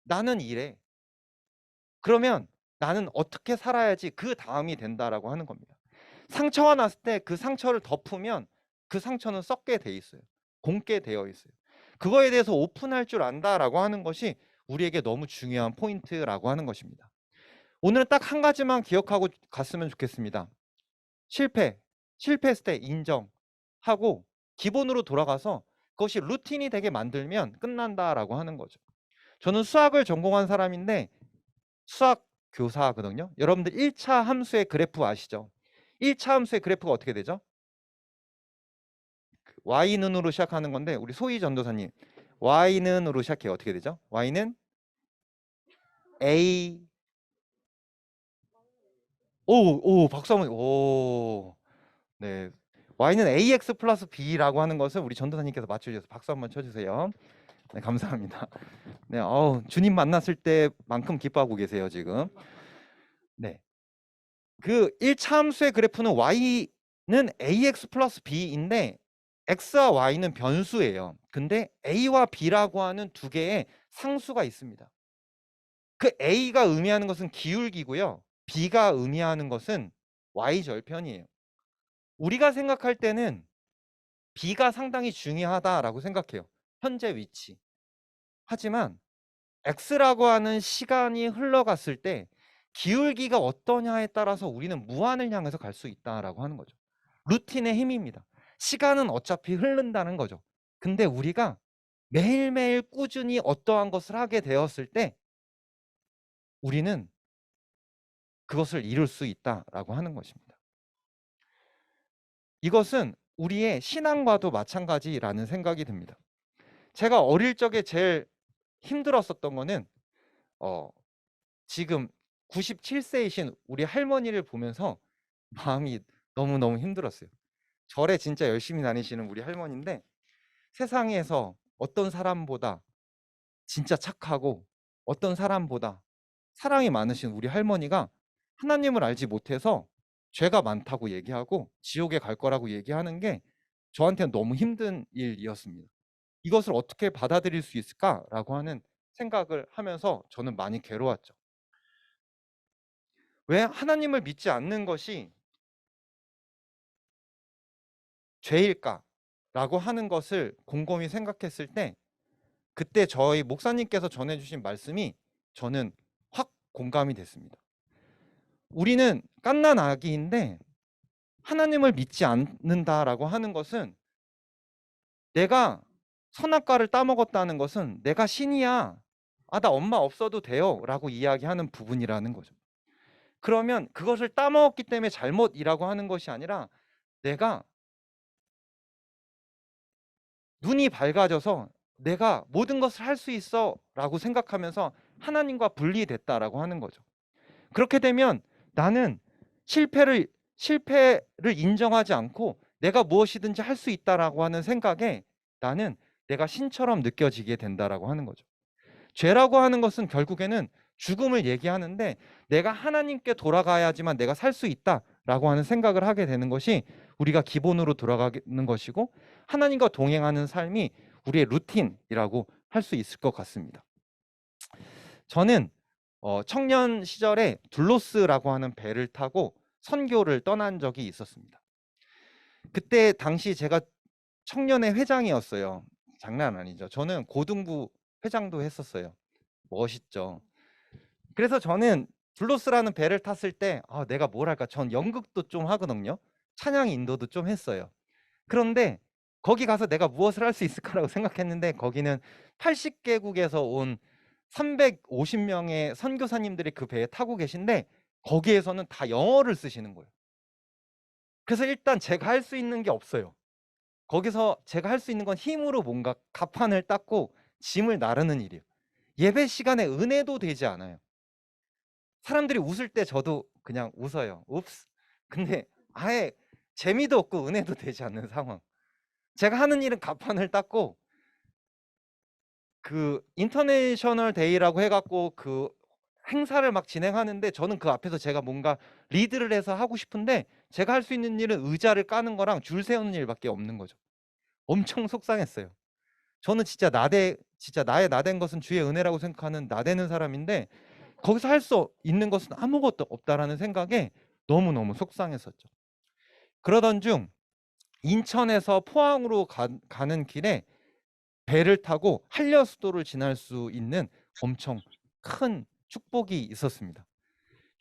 나는 이래. 그러면 나는 어떻게 살아야지 그 다음이 된다라고 하는 겁니다. 상처가 났을 때 그 상처를 덮으면 그 상처는 썩게 돼 있어요. 곪게 되어 있어요. 그거에 대해서 오픈할 줄 안다라고 하는 것이 우리에게 너무 중요한 포인트라고 하는 것입니다. 오늘은 딱 한 가지만 기억하고 갔으면 좋겠습니다. 실패했을 때 인정하고 기본으로 돌아가서 그것이 루틴이 되게 만들면 끝난다라고 하는 거죠. 저는 수학을 전공한 사람인데 수학 교사거든요. 여러분들 1차 함수의 그래프 아시죠? 1차 함수의 그래프가 어떻게 되죠? y는으로 시작하는 건데 우리 소희 전도사님 y는으로 시작해요. 어떻게 되죠? y는 a 오 박수 한번 오 네 y는 ax 플러스 b라고 하는 것을 우리 전도사님께서 맞춰주셔서 박수 한번 쳐주세요. 네 감사합니다. 네 주님 만났을 때만큼 기뻐하고 계세요 지금. 네 그 1차 함수의 그래프는 y는 ax 플러스 b인데 x와 y는 변수예요. 근데 a와 b라고 하는 두 개의 상수가 있습니다. 그 a가 의미하는 것은 기울기고요. b가 의미하는 것은 y절편이에요. 우리가 생각할 때는 b가 상당히 중요하다라고 생각해요. 현재 위치. 하지만 x라고 하는 시간이 흘러갔을 때 기울기가 어떠냐에 따라서 우리는 무한을 향해서 갈 수 있다라고 하는 거죠. 루틴의 힘입니다. 시간은 어차피 흐른다는 거죠. 근데 우리가 매일매일 꾸준히 어떠한 것을 하게 되었을 때 우리는 그것을 이룰 수 있다라고 하는 것입니다. 이것은 우리의 신앙과도 마찬가지라는 생각이 듭니다. 제가 어릴 적에 제일 힘들었었던 거는 지금 97세이신 우리 할머니를 보면서 마음이 너무너무 힘들었어요. 절에 진짜 열심히 다니시는 우리 할머니인데 세상에서 어떤 사람보다 진짜 착하고 어떤 사람보다 사랑이 많으신 우리 할머니가 하나님을 알지 못해서 죄가 많다고 얘기하고 지옥에 갈 거라고 얘기하는 게 저한테는 너무 힘든 일이었습니다. 이것을 어떻게 받아들일 수 있을까라고 하는 생각을 하면서 저는 많이 괴로웠죠. 왜 하나님을 믿지 않는 것이 죄일까라고 하는 것을 곰곰이 생각했을 때 그때 저희 목사님께서 전해주신 말씀이 저는 확 공감이 됐습니다. 우리는 갓난 아기인데 하나님을 믿지 않는다라고 하는 것은 내가 선악과를 따먹었다는 것은 내가 신이야. 나 엄마 없어도 돼요. 라고 이야기하는 부분이라는 거죠. 그러면 그것을 따먹었기 때문에 잘못이라고 하는 것이 아니라 내가 눈이 밝아져서 내가 모든 것을 할 수 있어 라고 생각하면서 하나님과 분리됐다라고 하는 거죠. 그렇게 되면 나는 실패를 인정하지 않고 내가 무엇이든지 할 수 있다라고 하는 생각에 나는 내가 신처럼 느껴지게 된다라고 하는 거죠. 죄라고 하는 것은 결국에는 죽음을 얘기하는데 내가 하나님께 돌아가야지만 내가 살 수 있다라고 하는 생각을 하게 되는 것이 우리가 기본으로 돌아가는 것이고 하나님과 동행하는 삶이 우리의 루틴이라고 할 수 있을 것 같습니다. 저는 청년 시절에 둘로스라고 하는 배를 타고 선교를 떠난 적이 있었습니다. 그때 당시 제가 청년회 회장이었어요. 장난 아니죠. 저는 고등부 회장도 했었어요. 멋있죠. 그래서 저는 둘로스라는 배를 탔을 때 내가 뭘 할까? 전 연극도 좀 하거든요. 찬양 인도도 좀 했어요. 그런데 거기 가서 내가 무엇을 할 수 있을까라고 생각했는데 거기는 80개국에서 온 350명의 선교사님들이 그 배에 타고 계신데 거기에서는 다 영어를 쓰시는 거예요. 그래서 일단 제가 할 수 있는 게 없어요. 거기서 제가 할 수 있는 건 힘으로 뭔가 갑판을 닦고 짐을 나르는 일이에요. 예배 시간에 은혜도 되지 않아요. 사람들이 웃을 때 저도 그냥 웃어요. 읍스. 근데 아예 재미도 없고 은혜도 되지 않는 상황. 제가 하는 일은 갑판을 닦고 그 인터내셔널 데이라고 해갖고 그 행사를 막 진행하는데 저는 그 앞에서 제가 뭔가 리드를 해서 하고 싶은데 제가 할 수 있는 일은 의자를 까는 거랑 줄 세우는 일밖에 없는 거죠. 엄청 속상했어요. 저는 진짜 나의 나된 것은 주의 은혜라고 생각하는 나대는 사람인데 거기서 할 수 있는 것은 아무것도 없다라는 생각에 너무너무 속상했었죠. 그러던 중 인천에서 포항으로 가는 길에 배를 타고 한려수도를 지날 수 있는 엄청 큰 축복이 있었습니다.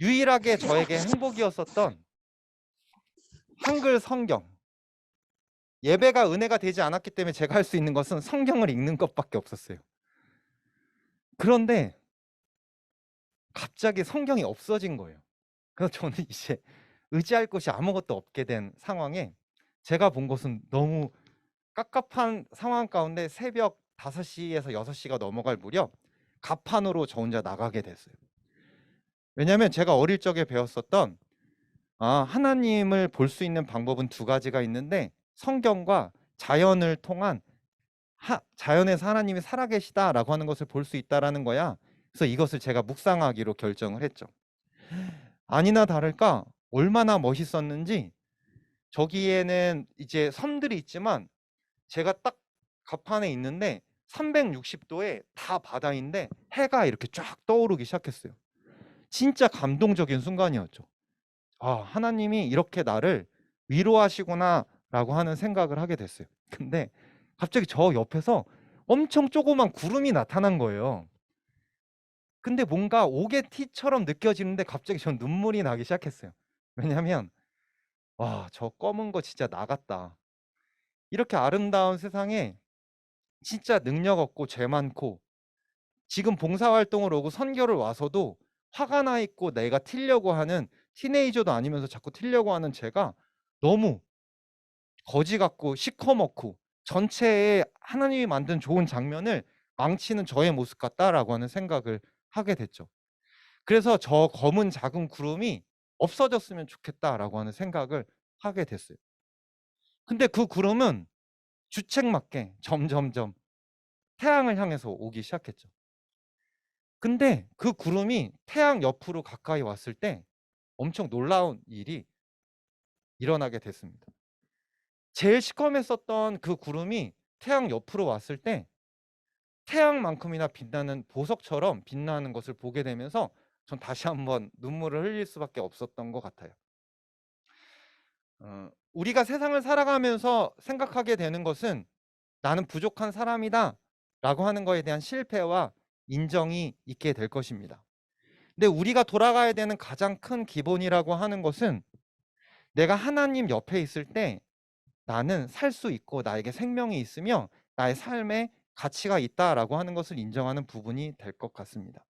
유일하게 저에게 행복이었었던 한글 성경. 예배가 은혜가 되지 않았기 때문에 제가 할 수 있는 것은 성경을 읽는 것밖에 없었어요. 그런데 갑자기 성경이 없어진 거예요. 그래서 저는 이제 의지할 곳이 아무것도 없게 된 상황에 제가 본 것은 너무 깝깝한 상황 가운데 새벽 5시에서 6시가 넘어갈 무렵 가판으로 저 혼자 나가게 됐어요. 왜냐하면 제가 어릴 적에 배웠었던 하나님을 볼 수 있는 방법은 2가지가 있는데 성경과 자연을 통한 자연에서 하나님이 살아계시다라고 하는 것을 볼 수 있다라는 거야. 그래서 이것을 제가 묵상하기로 결정을 했죠. 아니나 다를까 얼마나 멋있었는지 저기에는 이제 섬들이 있지만 제가 딱 가판에 있는데 360도에 다 바다인데 해가 이렇게 쫙 떠오르기 시작했어요. 진짜 감동적인 순간이었죠. 하나님이 이렇게 나를 위로하시구나 라고 하는 생각을 하게 됐어요. 근데 갑자기 저 옆에서 엄청 조그만 구름이 나타난 거예요. 근데 뭔가 오게티처럼 느껴지는데 갑자기 전 눈물이 나기 시작했어요. 왜냐면 저 검은 거 진짜 나갔다. 이렇게 아름다운 세상에 진짜 능력 없고 죄 많고 지금 봉사활동을 오고 선교를 와서도 화가 나 있고 내가 튀려고 하는 티네이저도 아니면서 자꾸 튀려고 하는 제가 너무 거지 같고 시커멓고 전체에 하나님이 만든 좋은 장면을 망치는 저의 모습 같다라고 하는 생각을 하게 됐죠. 그래서 저 검은 작은 구름이 없어졌으면 좋겠다라고 하는 생각을 하게 됐어요. 근데 그 구름은 주책맞게 점점점 태양을 향해서 오기 시작했죠. 근데 그 구름이 태양 옆으로 가까이 왔을 때 엄청 놀라운 일이 일어나게 됐습니다. 제일 시커맸었던 그 구름이 태양 옆으로 왔을 때 태양만큼이나 빛나는 보석처럼 빛나는 것을 보게 되면서 전 다시 한번 눈물을 흘릴 수밖에 없었던 것 같아요. 우리가 세상을 살아가면서 생각하게 되는 것은 나는 부족한 사람이다 라고 하는 거에 대한 실패와 인정이 있게 될 것입니다. 근데 우리가 돌아가야 되는 가장 큰 기본이라고 하는 것은 내가 하나님 옆에 있을 때 나는 살 수 있고 나에게 생명이 있으며 나의 삶에 가치가 있다라고 하는 것을 인정하는 부분이 될 것 같습니다.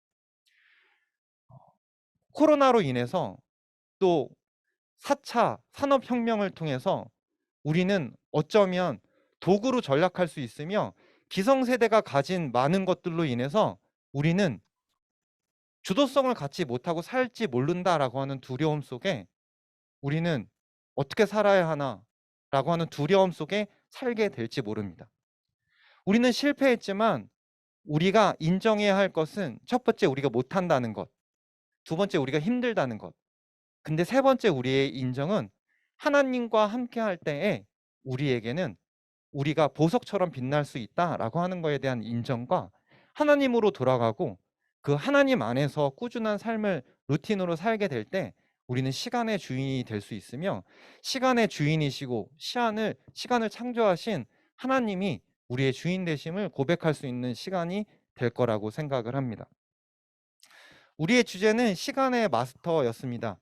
코로나로 인해서 또 4차 산업혁명을 통해서 우리는 어쩌면 도구로 전락할 수 있으며 기성세대가 가진 많은 것들로 인해서 우리는 주도성을 갖지 못하고 살지 모른다라고 하는 두려움 속에 우리는 어떻게 살아야 하나라고 하는 두려움 속에 살게 될지 모릅니다. 우리는 실패했지만 우리가 인정해야 할 것은 첫 번째 우리가 못한다는 것, 두 번째 우리가 힘들다는 것, 근데 세 번째 우리의 인정은 하나님과 함께 할 때에 우리에게는 우리가 보석처럼 빛날 수 있다라고 하는 거에 대한 인정과 하나님으로 돌아가고 그 하나님 안에서 꾸준한 삶을 루틴으로 살게 될 때 우리는 시간의 주인이 될 수 있으며 시간의 주인이시고 시간을 창조하신 하나님이 우리의 주인 되심을 고백할 수 있는 시간이 될 거라고 생각을 합니다. 우리의 주제는 시간의 마스터였습니다.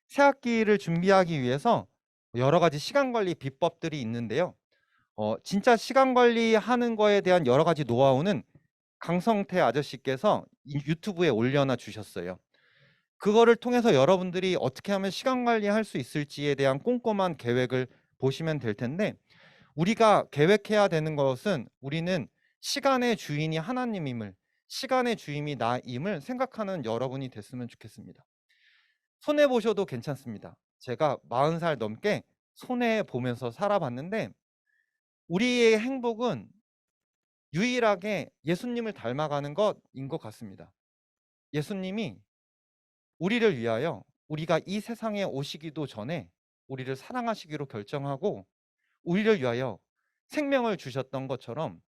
새 학기를 준비하기 위해서 여러 가지 시간 관리 비법들이 있는데요. 진짜 시간 관리하는 거에 대한 여러 가지 노하우는 강성태 아저씨께서 유튜브에 올려놔 주셨어요. 그거를 통해서 여러분들이 어떻게 하면 시간 관리할 수 있을지에 대한 꼼꼼한 계획을 보시면 될 텐데 우리가 계획해야 되는 것은 우리는 시간의 주인이 하나님임을 시간의 주인이 나임을 생각하는 여러분이 됐으면 좋겠습니다. 손해보셔도 괜찮습니다. 제가 40살 넘게 손해보면서 살아봤는데 우리의 행복은 유일하게 예수님을 닮아가는 것인 것 같습니다. 예수님이 우리를 위하여 우리가 이 세상에 오시기도 전에 우리를 사랑하시기로 결정하고 우리를 위하여 생명을 주셨던 것처럼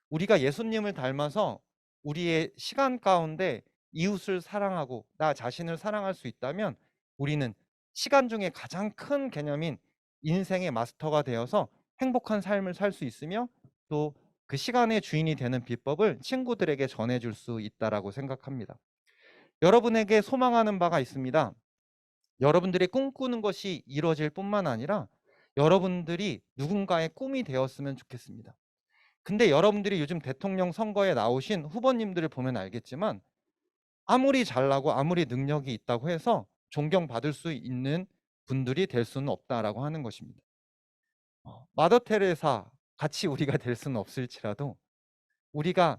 우리가 예수님을 닮아서 우리의 시간 가운데 이웃을 사랑하고 나 자신을 사랑할 수 있다면 우리는 시간 중에 가장 큰 개념인 인생의 마스터가 되어서 행복한 삶을 살 수 있으며 또 그 시간의 주인이 되는 비법을 친구들에게 전해줄 수 있다라고 생각합니다. 여러분에게 소망하는 바가 있습니다. 여러분들이 꿈꾸는 것이 이루어질 뿐만 아니라 여러분들이 누군가의 꿈이 되었으면 좋겠습니다. 근데 여러분들이 요즘 대통령 선거에 나오신 후보님들을 보면 알겠지만 아무리 잘나고 아무리 능력이 있다고 해서 존경받을 수 있는 분들이 될 수는 없다라고 하는 것입니다. 마더 테레사 같이 우리가 될 수는 없을지라도 우리가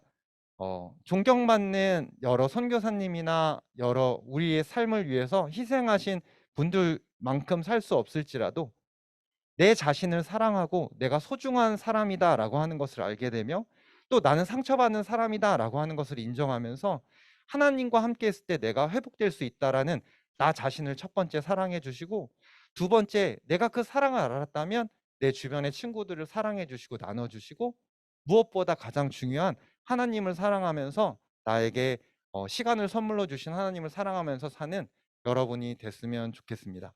존경받는 여러 선교사님이나 여러 우리의 삶을 위해서 희생하신 분들만큼 살 수 없을지라도 내 자신을 사랑하고 내가 소중한 사람이다라고 하는 것을 알게 되며 또 나는 상처받는 사람이다라고 하는 것을 인정하면서 하나님과 함께 했을 때 내가 회복될 수 있다라는 나 자신을 첫 번째 사랑해 주시고 두 번째 내가 그 사랑을 알았다면 내 주변의 친구들을 사랑해 주시고 나눠 주시고 무엇보다 가장 중요한 하나님을 사랑하면서 나에게 시간을 선물로 주신 하나님을 사랑하면서 사는 여러분이 됐으면 좋겠습니다.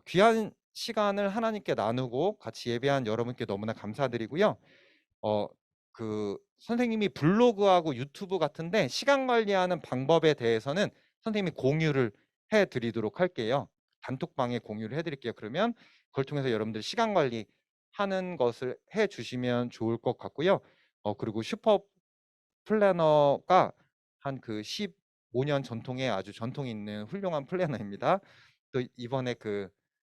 귀한 시간을 하나님께 나누고 같이 예배한 여러분께 너무나 감사드리고요. 선생님이 블로그하고 유튜브 같은데 시간 관리하는 방법에 대해서는 선생님이 공유를 해드리도록 할게요. 단톡방에 공유를 해드릴게요. 그러면 그걸 통해서 여러분들 시간 관리하는 것을 해주시면 좋을 것 같고요. 그리고 슈퍼 플래너가 한 15년 전통의 아주 전통 있는 훌륭한 플래너입니다. 또 이번에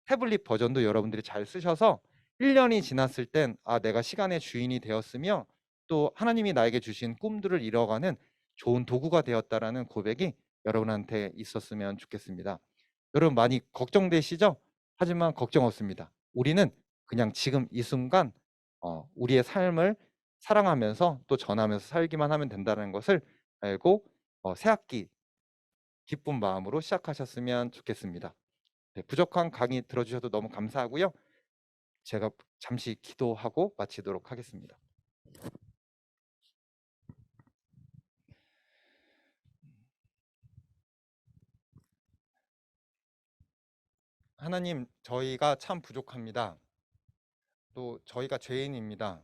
태블릿 버전도 여러분들이 잘 쓰셔서 1년이 지났을 땐 내가 시간의 주인이 되었으며 또 하나님이 나에게 주신 꿈들을 이뤄가는 좋은 도구가 되었다라는 고백이 여러분한테 있었으면 좋겠습니다. 여러분 많이 걱정되시죠? 하지만 걱정 없습니다. 우리는 그냥 지금 이 순간 우리의 삶을 사랑하면서 또 전하면서 살기만 하면 된다는 것을 알고 새학기 기쁜 마음으로 시작하셨으면 좋겠습니다. 네, 부족한 강의 들어주셔도 너무 감사하고요. 제가 잠시 기도하고 마치도록 하겠습니다. 하나님, 저희가 참 부족합니다. 또 저희가 죄인입니다.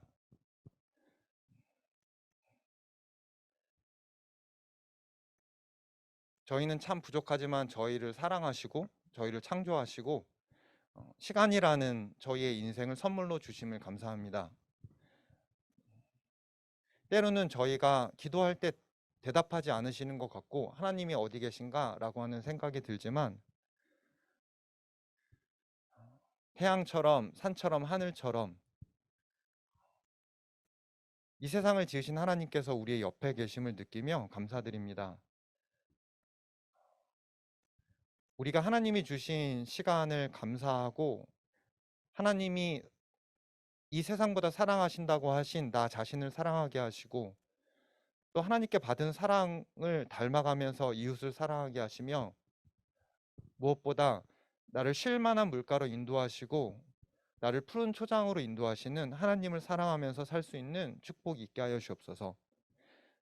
저희는 참 부족하지만 저희를 사랑하시고 저희를 창조하시고 시간이라는 저희의 인생을 선물로 주심을 감사합니다. 때로는 저희가 기도할 때 대답하지 않으시는 것 같고 하나님이 어디 계신가 라고 하는 생각이 들지만 태양처럼 산처럼 하늘처럼 이 세상을 지으신 하나님께서 우리의 옆에 계심을 느끼며 감사드립니다. 우리가 하나님이 주신 시간을 감사하고 하나님이 이 세상보다 사랑하신다고 하신 나 자신을 사랑하게 하시고 또 하나님께 받은 사랑을 닮아가면서 이웃을 사랑하게 하시며 무엇보다 나를 쉴 만한 물가로 인도하시고 나를 푸른 초장으로 인도하시는 하나님을 사랑하면서 살 수 있는 축복이 있게 하여 주옵소서.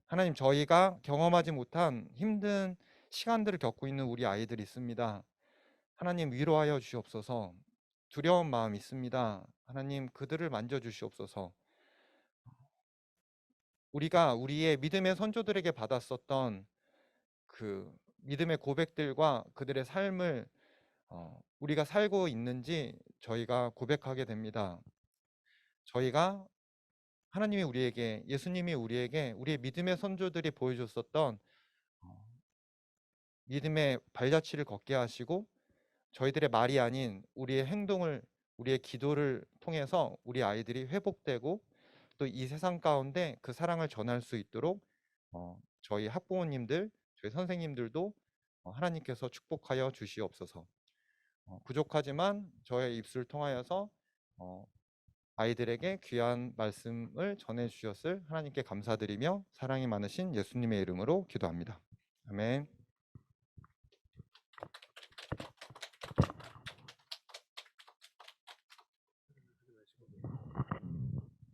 하나님, 저희가 경험하지 못한 힘든 시간들을 겪고 있는 우리 아이들이 있습니다. 하나님, 위로하여 주시옵소서. 두려운 마음이 있습니다. 하나님, 그들을 만져주시옵소서. 우리가 우리의 믿음의 선조들에게 받았었던 그 믿음의 고백들과 그들의 삶을 우리가 살고 있는지 저희가 고백하게 됩니다. 저희가 하나님이 우리에게, 예수님이 우리에게 우리의 믿음의 선조들이 보여줬었던 믿음의 발자취를 걷게 하시고 저희들의 말이 아닌 우리의 행동을, 우리의 기도를 통해서 우리 아이들이 회복되고 또 이 세상 가운데 그 사랑을 전할 수 있도록 저희 학부모님들, 저희 선생님들도 하나님께서 축복하여 주시옵소서. 부족하지만 저의 입술을 통하여서 아이들에게 귀한 말씀을 전해 주셨을 하나님께 감사드리며 사랑이 많으신 예수님의 이름으로 기도합니다. 아멘.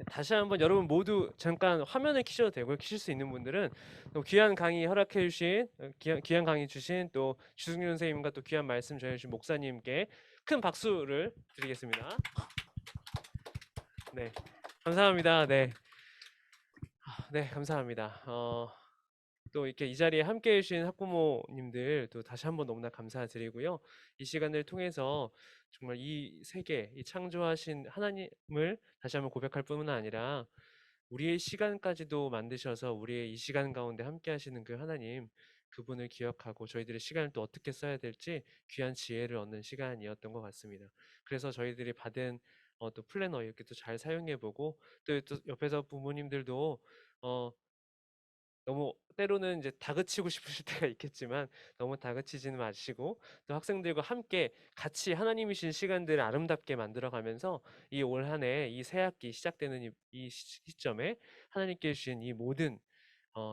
다시 한번 여러분 모두 잠깐 화면을 켜셔도 되고요. 켜실 수 있는 분들은 또 귀한 강의 허락해 주신 귀한 강의 주신 또 주승윤 선생님과 또 귀한 말씀 전해 주신 목사님께 큰 박수를 드리겠습니다. 네, 감사합니다. 네, 네, 감사합니다. 또 이렇게 이 자리에 함께 해주신 학부모님들 또 다시 한번 너무나 감사드리고요. 이 시간을 통해서 정말 이 세계, 이 창조하신 하나님을 다시 한번 고백할 뿐만 아니라 우리의 시간까지도 만드셔서 우리의 이 시간 가운데 함께 하시는 그 하나님, 그분을 기억하고 저희들의 시간을 또 어떻게 써야 될지 귀한 지혜를 얻는 시간이었던 것 같습니다. 그래서 저희들이 받은 또 플래너 이렇게 또 잘 사용해보고 또 옆에서 부모님들도 너무 때로는 이제 다그치고 싶으실 때가 있겠지만 너무 다그치지는 마시고 또 학생들과 함께 같이 하나님이신 시간들을 아름답게 만들어가면서 이 올 한 해 이 새 학기 시작되는 이 시점에 하나님께 주신 이 모든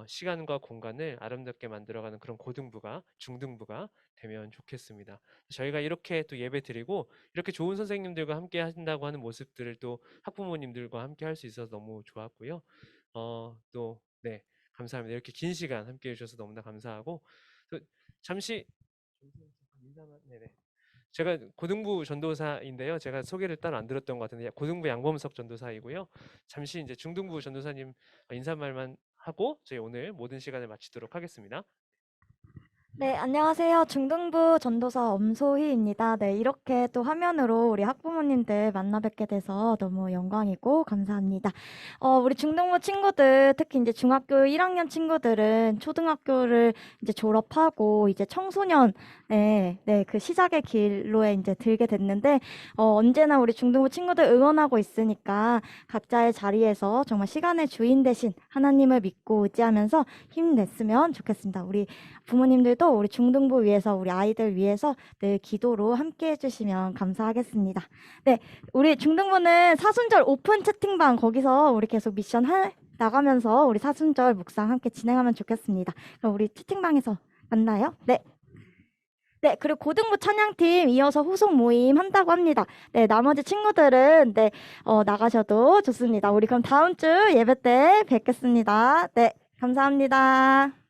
시간과 공간을 아름답게 만들어가는 그런 고등부가 중등부가 되면 좋겠습니다. 저희가 이렇게 또 예배 드리고 이렇게 좋은 선생님들과 함께 하신다고 하는 모습들을 또 학부모님들과 함께 할 수 있어서 너무 좋았고요. 또 네. 감사합니다. 이렇게 긴 시간 함께 해주셔서 너무나 감사하고 또 잠시 네네. 제가 고등부 전도사인데요. 제가 소개를 따로 안 들었던 것 같은데 고등부 양범석 전도사이고요. 잠시 이제 중등부 전도사님 인사말만 하고 저희 오늘 모든 시간을 마치도록 하겠습니다. 네, 안녕하세요. 중등부 전도사 엄소희입니다. 네, 이렇게 또 화면으로 우리 학부모님들 만나 뵙게 돼서 너무 영광이고 감사합니다. 우리 중등부 친구들, 특히 이제 중학교 1학년 친구들은 초등학교를 이제 졸업하고 이제 청소년, 네, 그 시작의 길로에 이제 들게 됐는데, 언제나 우리 중등부 친구들 응원하고 있으니까 각자의 자리에서 정말 시간의 주인 대신 하나님을 믿고 의지하면서 힘냈으면 좋겠습니다. 우리 부모님들도 우리 중등부 위해서 우리 아이들 위해서 늘 기도로 함께 해주시면 감사하겠습니다. 네, 우리 중등부는 사순절 오픈 채팅방 거기서 우리 계속 미션 나가면서 우리 사순절 묵상 함께 진행하면 좋겠습니다. 그럼 우리 채팅방에서 만나요. 네. 네, 그리고 고등부 찬양팀 이어서 후속 모임 한다고 합니다. 네, 나머지 친구들은 네, 나가셔도 좋습니다. 우리 그럼 다음 주 예배 때 뵙겠습니다. 네, 감사합니다.